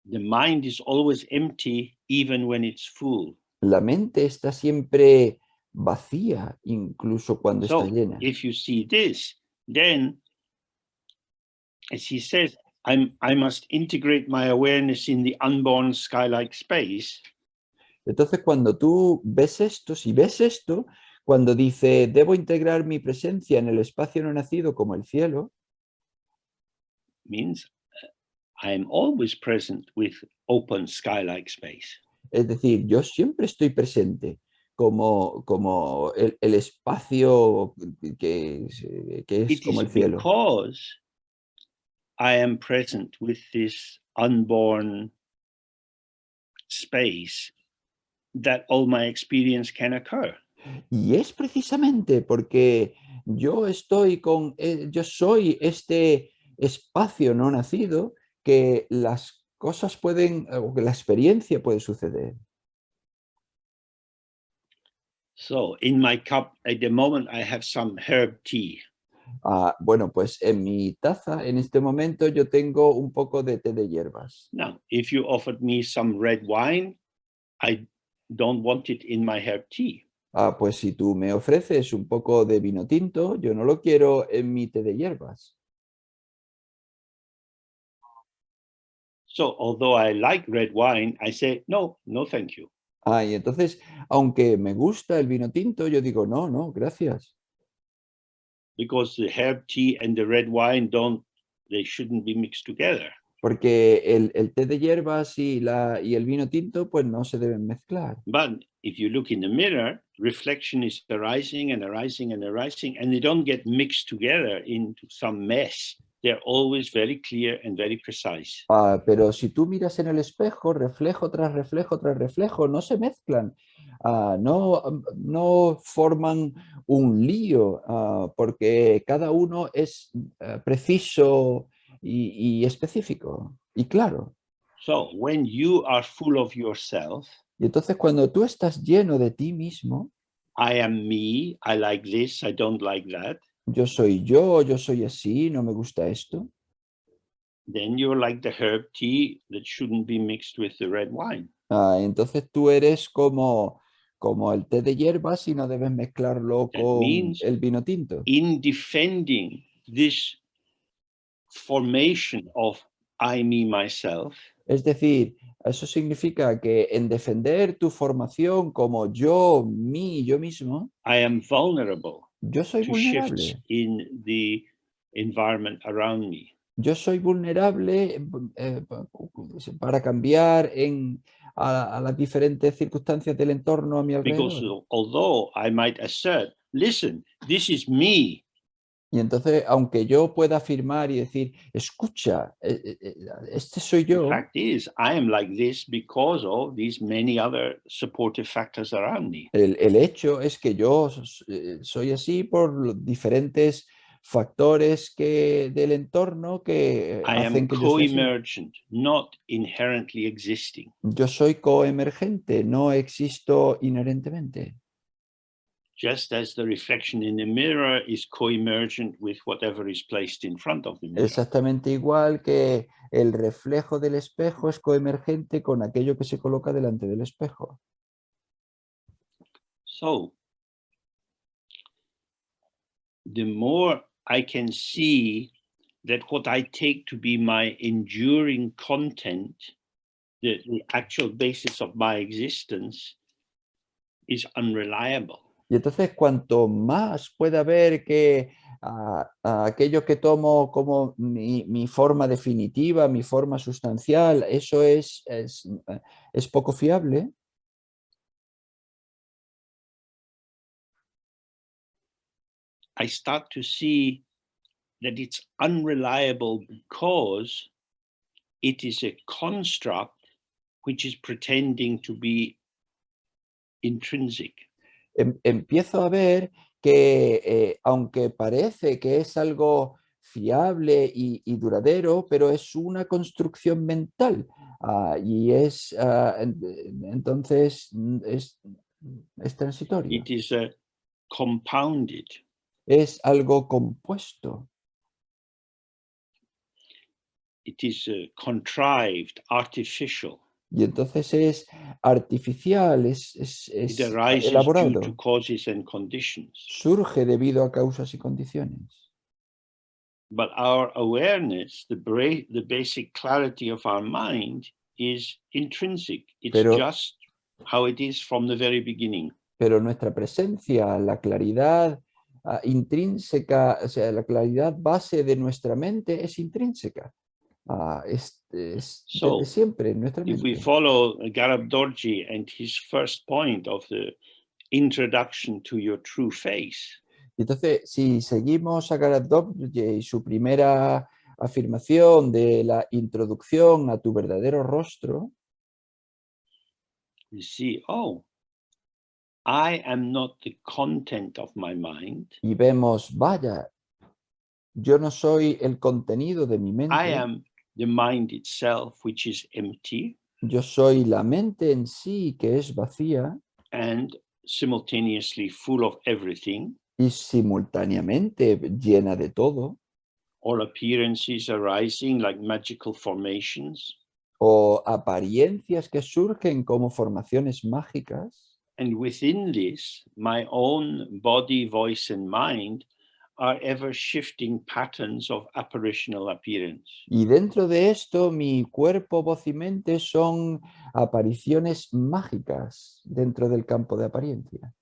The mind is always empty, even when it's full. La mente está siempre vacía, incluso cuando está llena. If you see this, then, as he says, I must integrate my awareness in the unborn sky-like space. Entonces, cuando tú ves esto, si ves esto, cuando dice, debo integrar mi presencia en el espacio no nacido como el cielo, means I am always present with open sky-like space. Es decir, yo siempre estoy presente como el espacio que es como el cielo. Because I am present with this unborn space that all my experience can occur. Y es precisamente porque yo soy este espacio no nacido que las cosas pueden, o que la experiencia puede suceder. So in my cup at the moment I have some herb tea. Bueno, pues en mi taza en este momento yo tengo un poco de té de hierbas. Now, if you offered me some red wine, I don't want it in my herb tea. Pues si tú me ofreces un poco de vino tinto, yo no lo quiero en mi té de hierbas. So although I like red wine, I say, no, no, thank you. Y entonces, aunque me gusta el vino tinto, yo digo, no, no, gracias. Because the herb tea and the red wine they shouldn't be mixed together. Porque el té de hierbas y el vino tinto, pues no se deben mezclar. But if you look in the mirror, reflection is arising and arising and arising, and they don't get mixed together into some mess. They're always very clear and very precise. Pero si tú miras en el espejo, reflejo tras reflejo tras reflejo, no se mezclan, no forman un lío, porque cada uno es preciso y específico y claro. So when you are full of yourself, y entonces cuando tú estás lleno de ti mismo, I am me, I like this, I don't like that. Yo soy así, no me gusta esto. Then you're like the herb tea that shouldn't be mixed with the red wine. Entonces tú eres como el té de hierbas y no debes mezclarlo con el vino tinto. In defending this formation of I, me, myself, Es decir, eso significa que en defender tu formación como yo, mí, yo mismo, I am vulnerable yo soy to shifts vulnerable. in the environment around me. Yo soy vulnerable para cambiar a las diferentes circunstancias del entorno a mi Because alrededor. although I might assert, listen, this is me, Y entonces, aunque yo pueda afirmar y decir, escucha, este soy the yo, fact is I am like this because of these many other supportive factors around me. el hecho es que yo soy así por los diferentes factores del entorno que I am hacen que yo sea así. co-emergent, not inherently existing. Yo soy coemergente, no existo inherentemente. Just as the reflection in the mirror is co-emergent with whatever is placed in front of the mirror. Exactamente igual que el reflejo del espejo es coemergente con aquello que se coloca delante del espejo. So, the more I can see that what I take to be my enduring content, the actual basis of my existence, is unreliable. Y entonces cuanto más pueda ver que aquello que tomo como mi forma definitiva, mi forma sustancial, eso es poco fiable, I start to see that it's unreliable because it is a construct which is pretending to be intrinsic. empiezo a ver que aunque parece que es algo fiable y duradero, pero es una construcción mental. Entonces es transitorio, It is compounded. es algo compuesto. It is contrived, artificial. Y entonces es artificial, It es arises due to elaborado, causes and conditions. surge debido a causas y condiciones. But our awareness, the basic clarity of our mind, is intrinsic. It's Pero, just how it is from the very beginning. pero nuestra presencia, la claridad intrínseca, o sea, la claridad base de nuestra mente es intrínseca. Es So, desde siempre en nuestra if we mente. follow Garab Dorji and his first point of the introduction to your true face, Entonces, si seguimos a Garab Dorje y su primera afirmación de la introducción a tu verdadero rostro, you see, oh, I am not the content of my mind. y vemos, vaya, yo no soy el contenido de mi I mente, am the mind itself, which is empty yo soy la mente en sí que es vacía and simultaneously full of everything, y simultáneamente llena de todo, all appearances arising like magical formations. o apariencias que surgen como formaciones mágicas. And within this, my own body, voice, and mind are ever shifting patterns of apparitional appearance. Y dentro de esto, mi cuerpo, voz y mente son apariciones mágicas dentro del campo de apariencia.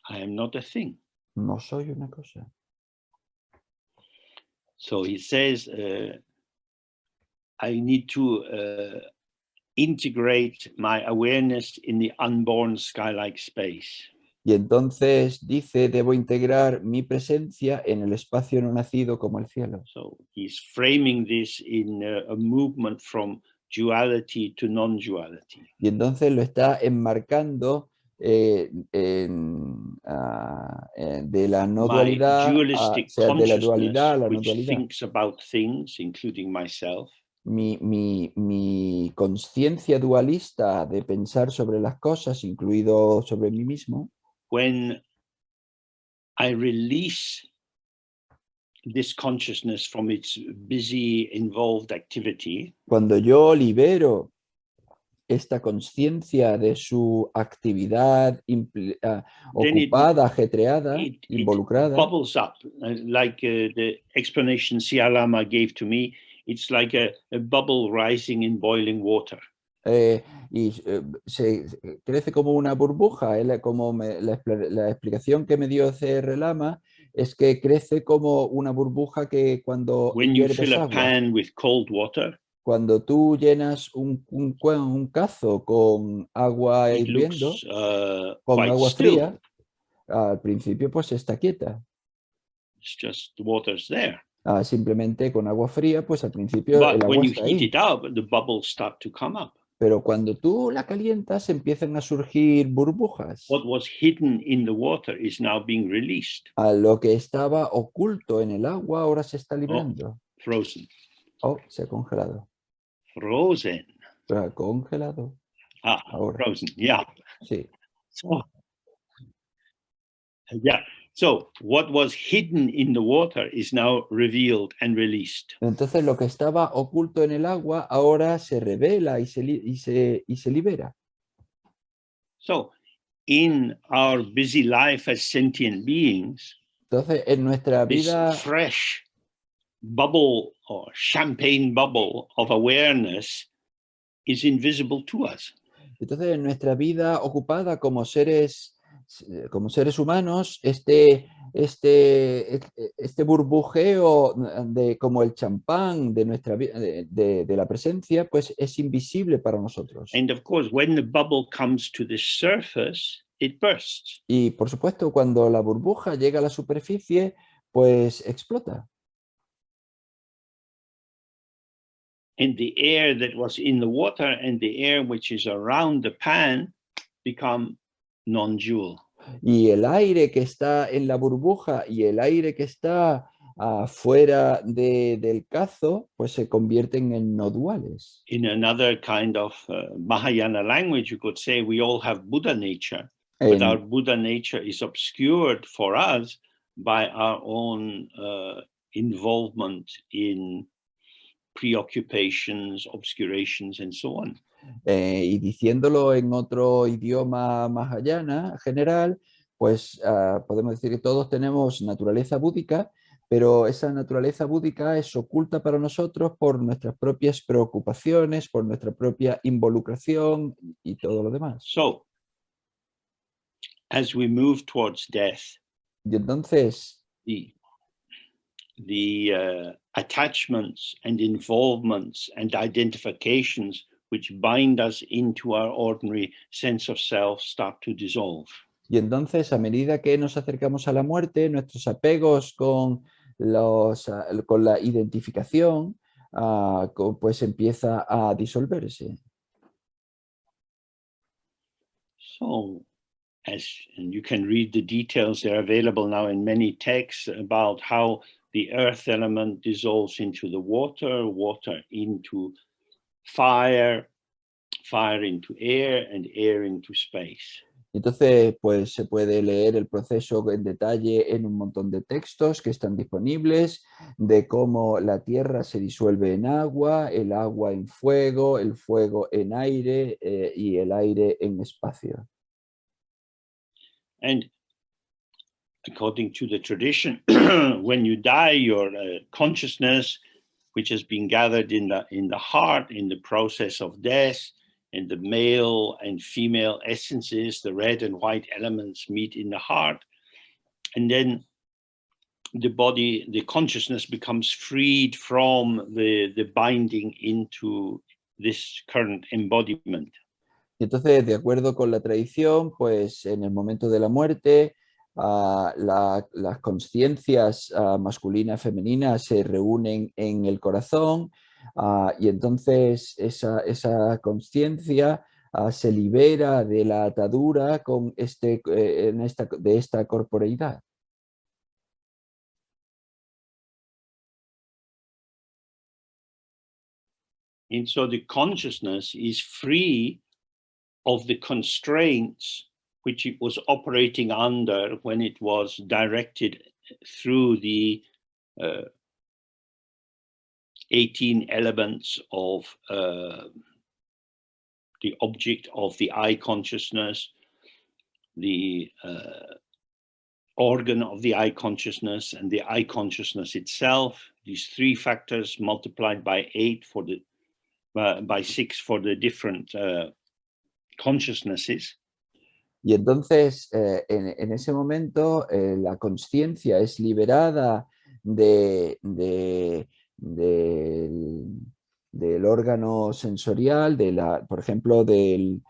I am not a thing. No soy una cosa. So he says, I need to integrate my awareness in the unborn sky-like space. Y entonces dice, debo integrar mi presencia en el espacio no nacido como el cielo. So he's framing this in a movement from duality to non-duality. Y entonces lo está enmarcando de la no My dualidad, dualistic o sea, de la dualidad consciousness, a la no which dualidad. thinks about things, including myself, Mi conciencia dualista de pensar sobre las cosas, incluido sobre mí mismo, when I release this consciousness from its busy, involved activity, cuando yo libero esta conciencia de su actividad then ocupada, ajetreada, it involucrada, bubbles up, like the explanation Lama gave to me. It's like a bubble rising in boiling water. Se crece como una burbuja. Como la explicación que me dio Lama es que crece como una burbuja que cuando When you hierves fill a agua, pan with cold water, cuando tú llenas un cazo con agua it hirviendo, looks con quite agua still. fría, al principio pues está quieta. It's just the water's there. Simplemente con agua fría, pues al principio el But when agua you está heat ahí. it up, the bubbles start to come up. Pero cuando tú la calientas empiezan a surgir burbujas. What was hidden in the water is now being released. A lo que estaba oculto en el agua ahora se está librando. Frozen. Se ha congelado. Frozen. Congelado. Ahora. Frozen. Yeah. Sí. So what was hidden in the water is now revealed and released. Entonces lo que estaba oculto en el agua ahora se revela y se libera. So in our busy life as sentient beings, entonces en nuestra vida, this fresh bubble or champagne bubble of awareness is invisible to us. Entonces en nuestra vida ocupada como seres humanos, este burbujeo como el champán de nuestra de la presencia, pues es invisible para nosotros. And of course, when the bubble comes to the surface, it bursts. Y por supuesto, cuando la burbuja llega a la superficie, pues explota. And the air that was in the water and the air which is around the pan become non-dual. Y el aire que está en la burbuja y el aire que está fuera del cazo, pues se convierten en no duales. In another kind of Mahayana language, you could say we all have Buddha nature, but our Buddha nature is obscured for us by our own involvement in preoccupations, obscurations, and so on. Y diciéndolo en otro idioma mahayana general, pues podemos decir que todos tenemos naturaleza búdica, pero esa naturaleza búdica es oculta para nosotros por nuestras propias preocupaciones, por nuestra propia involucración y todo lo demás. So, as we move towards death, y entonces the attachments and involvements and identifications which bind us into our ordinary sense of self start to dissolve. Y entonces, a medida que nos acercamos a la muerte, nuestros apegos con la identificación, pues empieza a disolverse. So, and you can read the details, they're available now in many texts about how the earth element dissolves into the water, water into fire, fire into air, and air into space. Entonces, pues se puede leer el proceso en detalle en un montón de textos que están disponibles de cómo la tierra se disuelve en agua, el agua en fuego, el fuego en aire y el aire en espacio. And according to the tradition, when you die, your consciousness, which has been gathered in the heart, in the process of death, and the male and female essences, the red and white elements meet in the heart. And then the body, the consciousness becomes freed from the binding into this current embodiment. Y entonces, de acuerdo con la tradición, pues en el momento de la muerte, las conciencias masculina y femenina se reúnen en el corazón y entonces esa conciencia se libera de la atadura con de esta corporeidad. And so the consciousness is free of the constraints which it was operating under when it was directed through the 18 elements of the object of the eye consciousness, the organ of the eye consciousness, and the eye consciousness itself. These three factors multiplied by 8 for the by 6 for the different consciousnesses. Y entonces, en ese momento, la consciencia es liberada del órgano sensorial, por ejemplo, del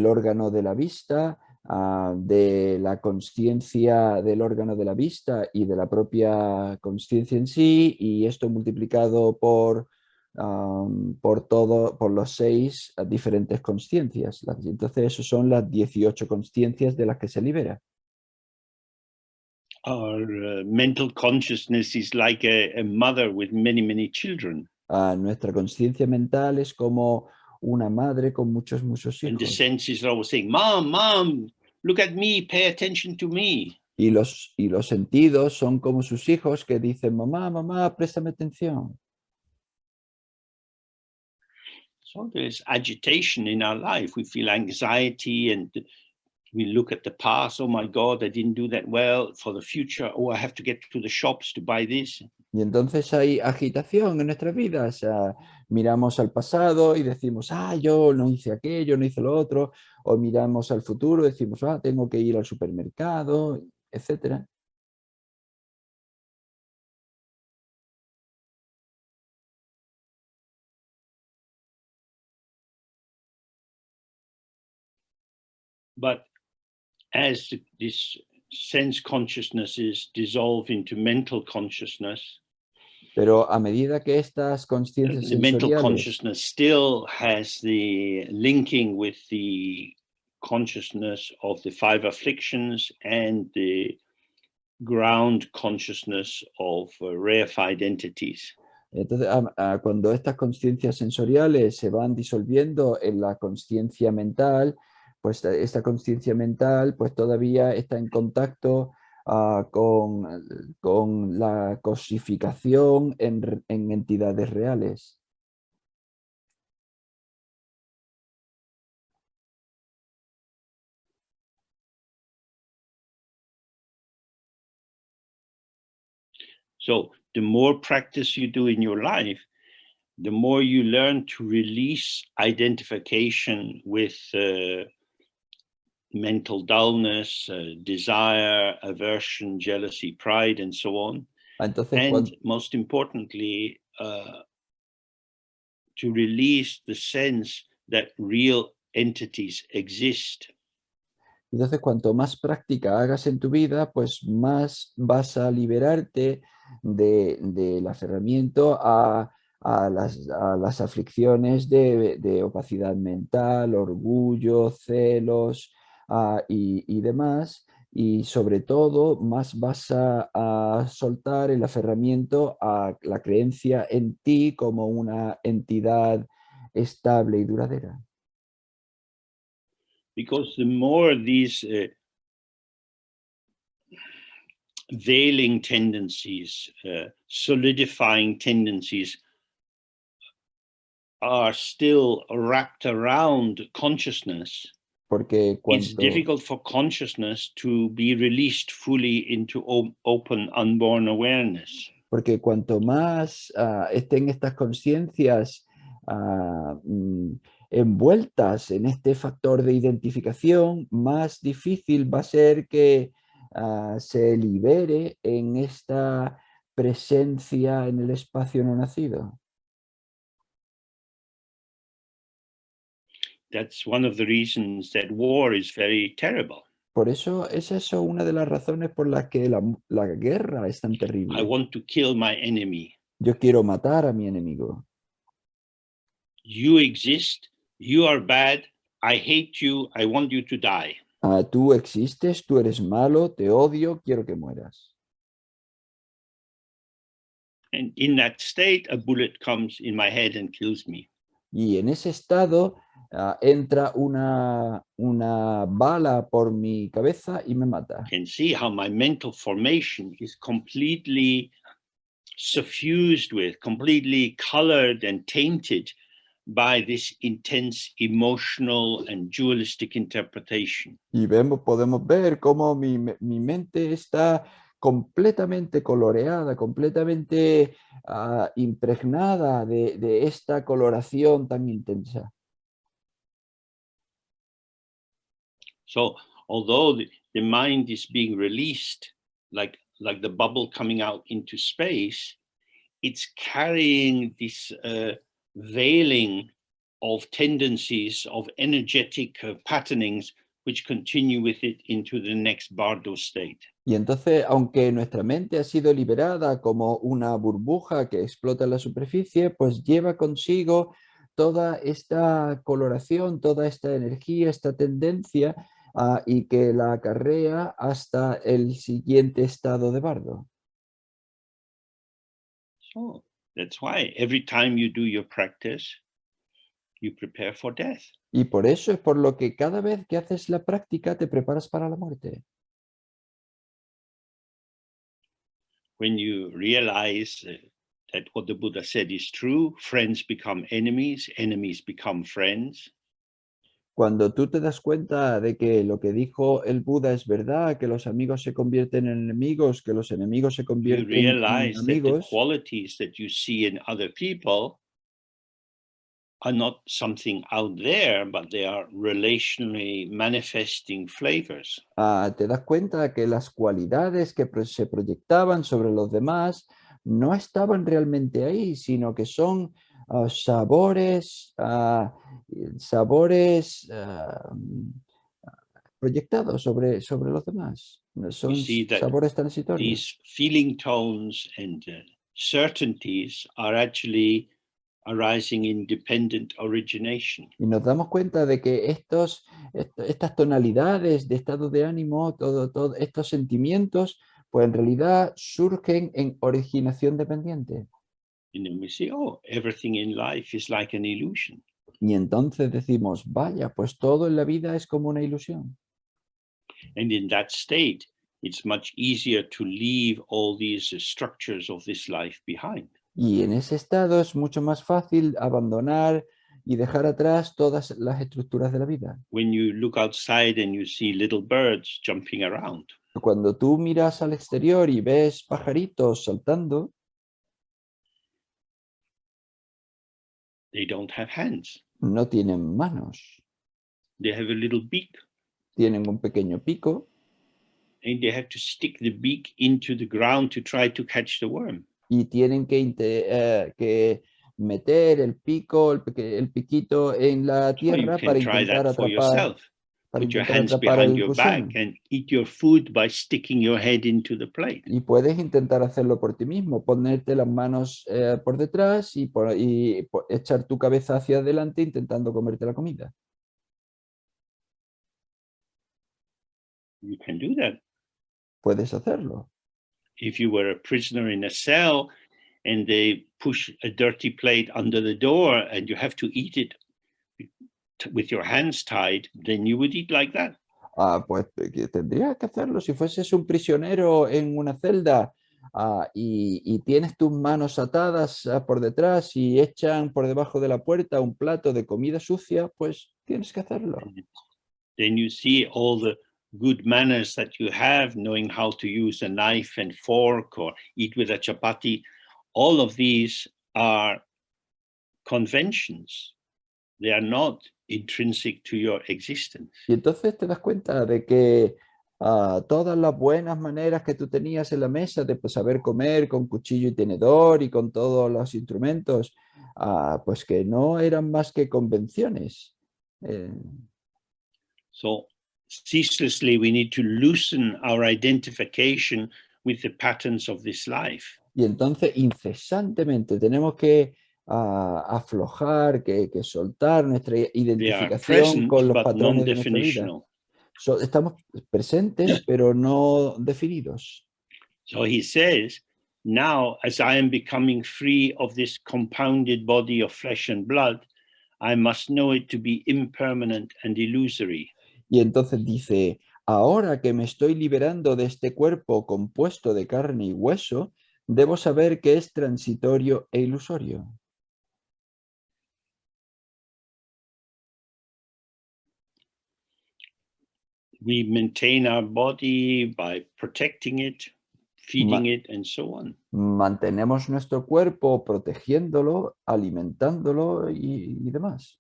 órgano de la vista, de la consciencia del órgano de la vista y de la propia consciencia en sí, y esto multiplicado por los 6 diferentes consciencias. Entonces, eso son las 18 consciencias de las que se libera. Our mental consciousness is like a mother with many, many children. Nuestra consciencia mental es como una madre con muchos And the hijos. senses are always saying, Mom, Mom, look at me, pay attention to me. Y los sentidos son como sus hijos que dicen, mamá, mamá, préstame atención. So there's agitation in our life. We feel anxiety and we look at the past. Oh my God, I didn't do that well. For the future, oh, I have to get to the shops to buy this. Y entonces hay agitación en nuestras vidas. Miramos al pasado y decimos, yo no hice aquello, no hice lo otro. O miramos al futuro y decimos, tengo que ir al supermercado, etc. But as this sense consciousnesses dissolve into mental consciousness, pero a medida que estas conciencias the mental sensoriales, consciousness still has the linking with the consciousness of the 5 afflictions and the ground consciousness of reified entities. entonces cuando estas conciencias sensoriales se van disolviendo en la conciencia mental, pues esta conciencia mental pues todavía está en contacto con la cosificación en entidades reales. So the more practice you do in your life, the more you learn to release identification with mental dullness, desire, aversion, jealousy, pride, and so on. Entonces, and most importantly, to release the sense that real entities exist. Entonces, cuanto más práctica hagas en tu vida, pues más vas a liberarte del aferramiento a las aflicciones de opacidad mental, orgullo, celos y demás. Y sobre todo, más vas a soltar el aferramiento a la creencia en ti como una entidad estable y duradera. Because the more these veiling tendencies, solidifying tendencies are still wrapped around consciousness, porque it's difficult for consciousness to be released fully into open, unborn awareness. Porque cuanto más estén estas conciencias envueltas en este factor de identificación, más difícil va a ser que se libere en esta presencia en el espacio no nacido. That's one of the reasons that war is very terrible. Por eso es eso una de las razones por las que la guerra es tan terrible. I want to kill my enemy. Yo quiero matar a mi enemigo. You exist, you are bad, I hate you, I want you to die. Tú existes, tú eres malo, te odio, quiero que mueras. And in that state, a bullet comes in my head and kills me. Y en ese estado entra una bala por mi cabeza y me mata. You can see how my mental formation is completely suffused with, completely colored and tainted by this intense emotional and dualistic interpretation. Y podemos ver cómo mi mente está completamente coloreada, completamente impregnada de esta coloración tan intensa. So although the mind is being released, like the bubble coming out into space, it's carrying this veiling of tendencies, of energetic patternings, which continue with it into the next bardo state. Y entonces, aunque nuestra mente ha sido liberada como una burbuja que explota en la superficie, pues lleva consigo toda esta coloración, toda esta energía, esta tendencia, y que la acarrea hasta el siguiente estado de bardo. So that's why every time you do your practice, you prepare for death. Y por eso es por lo que cada vez que haces la práctica te preparas para la muerte. When you realize that what the Buddha said is true, friends become enemies, enemies become friends. Cuando tú te das cuenta de que lo que dijo el Buda es verdad, que los amigos se convierten en enemigos, que los enemigos se You convierten en realize that the amigos, qualities that you see in other people are not something out there, but they are relationally manifesting flavors. te das cuenta que las cualidades que se proyectaban sobre los demás no estaban realmente ahí, sino que son sabores, proyectados sobre los demás. You Son see that sabores transitorios. these feeling tones and certainties are actually arising in dependent origination. Y nos damos cuenta de que estas tonalidades de estado de ánimo, todos estos sentimientos, pues en realidad surgen en originación dependiente. And then we say, oh, everything in life is like an illusion. Y entonces decimos, vaya, pues todo en la vida es como una ilusión. And in that state, it's much easier to leave all these structures of this life behind. Y en ese estado es mucho más fácil abandonar y dejar atrás todas las estructuras de la vida. When you look outside and you see little birds jumping around, Cuando tú miras al exterior y ves pajaritos saltando, they don't have hands. no tienen manos, They have a little beak, tienen un pequeño pico and they have to stick the beak into the ground to try to catch the worm. y tienen que meter el pico, el piquito en la So you tierra can try that for yourself. Put your hands behind el your gusano. back and eat your food by sticking your head into the plate. Y puedes intentar hacerlo por ti mismo, ponerte las manos por detrás y echar tu cabeza hacia adelante intentando comerte la comida. You can do that. Puedes hacerlo. If you were a prisoner in a cell and they push a dirty plate under the door and you have to eat it with your hands tied, then you would eat like that. Pues que tendrías que hacerlo si fueses un prisionero en una celda y tienes tus manos atadas por detrás y echan por debajo de la puerta un plato de comida sucia, pues tienes que hacerlo. Then you see all the good manners that you have, knowing how to use a knife and fork or eat with a chapati. All of these are conventions. They are not intrinsic to your existence. Y entonces te das cuenta de que todas las buenas maneras que tú tenías en la mesa de saber comer con cuchillo y tenedor y con todos los instrumentos, pues que no eran más que convenciones. So ceaselessly we need to loosen our identification with the patterns of this life. Y entonces incesantemente tenemos que aflojar, que soltar nuestra They are identificación present con los but patrones de nuestra vida. non-definitional. Estamos presentes, pero no definidos. So he says, now as I am becoming free of this compounded body of flesh and blood, I must know it to be impermanent and illusory. Y entonces dice, ahora que me estoy liberando de este cuerpo compuesto de carne y hueso, debo saber que es transitorio e ilusorio. We maintain our body by protecting it, feeding it, and so on. Mantenemos nuestro cuerpo protegiéndolo, alimentándolo y demás.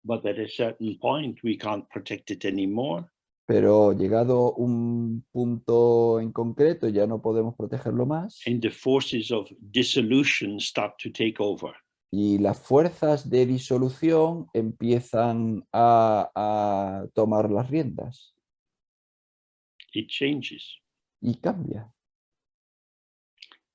But at a certain point, we can't protect it anymore. Pero llegado un punto en concreto ya no podemos protegerlo más. And the forces of dissolution start to take over. Y las fuerzas de disolución empiezan a tomar las riendas. It changes. Y cambia.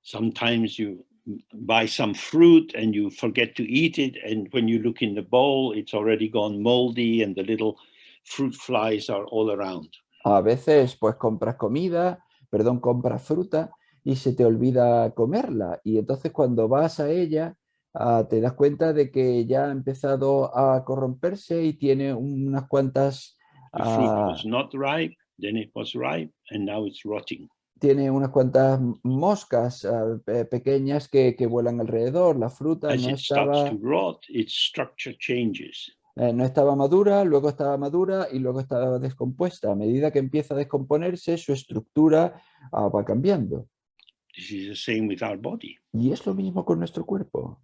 Sometimes you buy some fruit and you forget to eat it, and when you look in the bowl, it's already gone moldy and the little fruit flies are all around. A veces pues compras compras fruta y se te olvida comerla. Y entonces cuando vas a ella, te das cuenta de que ya ha empezado a corromperse y tiene unas cuantas... The fruit was not ripe, then it was ripe, and now it's rotting. Tiene unas cuantas moscas pequeñas que vuelan alrededor. La fruta As it starts to rot, its structure changes. No estaba madura, luego estaba madura y luego estaba descompuesta. A medida que empieza a descomponerse, su estructura va cambiando. This is the same with our body. Y es lo mismo con nuestro cuerpo.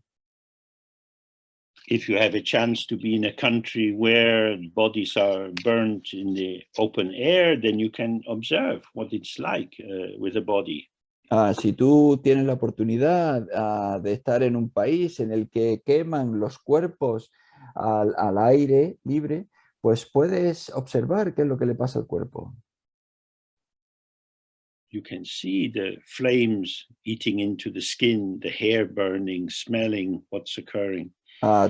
If you have a chance to be in a country where bodies are burnt in the open air, then you can observe what it's like with a body. Si tú tienes la oportunidad de estar en un país en el que queman los cuerpos al aire libre, pues puedes observar qué es lo que le pasa al cuerpo. You can see the flames eating into the skin, the hair burning, smelling what's occurring.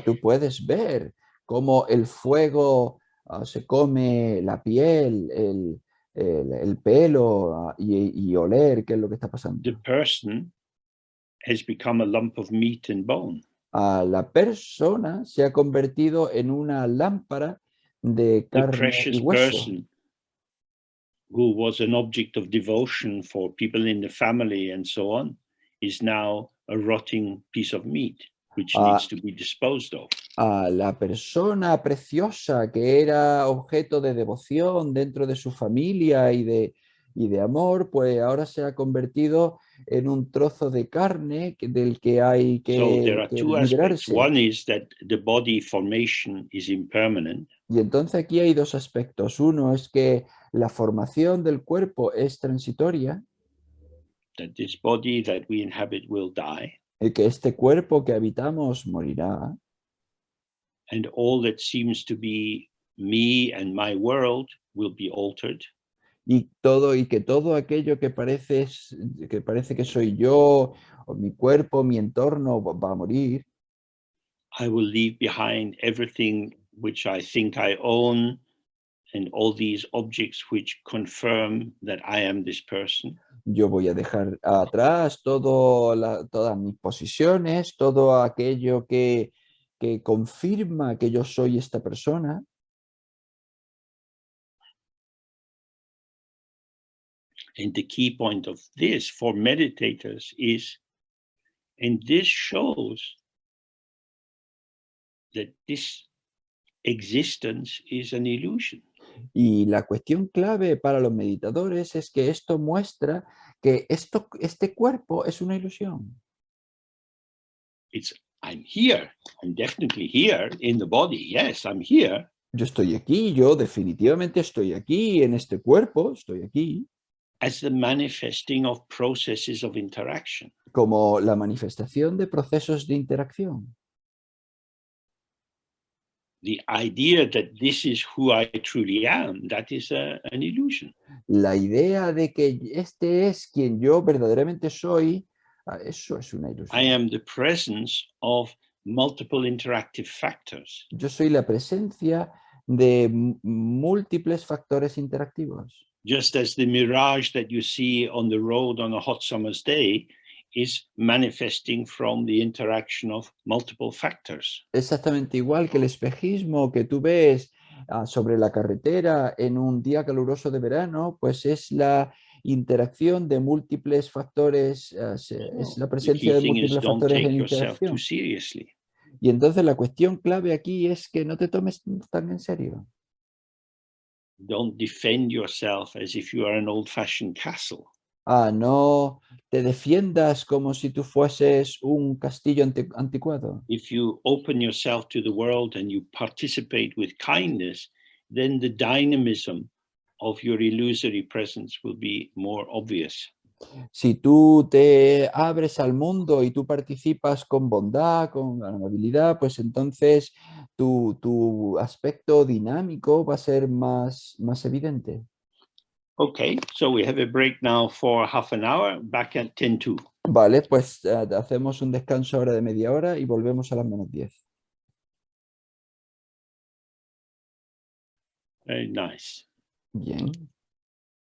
Tú puedes ver cómo el fuego se come la piel, el pelo y oler qué es lo que está pasando. The person has become a lump of meat and bone. La persona se ha convertido en una lámpara de carne The precious y hueso. person who was an object of devotion for people in the family and so on is now a rotting piece of meat which needs to be disposed of. La persona preciosa que era objeto de devoción dentro de su familia y de amor, pues ahora se ha convertido en un trozo de carne del que hay que So there are two aspects. liberarse. One is that the body formation is impermanent. Y entonces aquí hay dos aspectos. Uno es que la formación del cuerpo es transitoria. That this body that we inhabit will die. Y que este cuerpo que habitamos morirá. And all that seems to be me and my world will be altered. Y que todo aquello que parece que soy yo, o mi cuerpo, mi entorno, va a morir. I will leave behind everything which I think I own and all these objects which confirm that I am this person. Yo voy a dejar atrás todas mis posesiones, todo aquello que confirma que yo soy esta persona. And the key point of this for meditators is, and this shows that this existence is an illusion. Y la cuestión clave para los meditadores es que esto muestra que este cuerpo es una ilusión. I'm here, I'm definitely here in the body, yes, I'm here. Yo estoy aquí, yo definitivamente estoy aquí, en este cuerpo, estoy aquí. As the manifesting of processes of interaction. Como la manifestación de procesos de interacción. The idea that this is who I truly am, that is an illusion. La idea de que este es quien yo verdaderamente soy, eso es una ilusión. I am the presence of multiple interactive factors. Yo soy la presencia de múltiples factores interactivos. Just as the mirage that you see on the road on a hot summer's day is manifesting from the interaction of multiple factors. Exactamente igual que el espejismo que tú ves sobre la carretera en un día caluroso de verano, pues es la interacción de múltiples factores, es la presencia de múltiples factores en interacción. Y entonces la cuestión clave aquí es que no te tomes tan en serio. Don't defend yourself as if you are an old-fashioned castle. No te defiendas como si tú fueses un castillo anticuado. If you open yourself to the world and you participate with kindness, then the dynamism of your illusory presence will be more obvious. Si tú te abres al mundo y tú participas con bondad, con amabilidad, pues entonces tu aspecto dinámico va a ser más evidente. Okay, so we have a break now for half an hour, back at 10:02. Vale, pues hacemos un descanso ahora de media hora y volvemos a las -10. Very nice. Bien.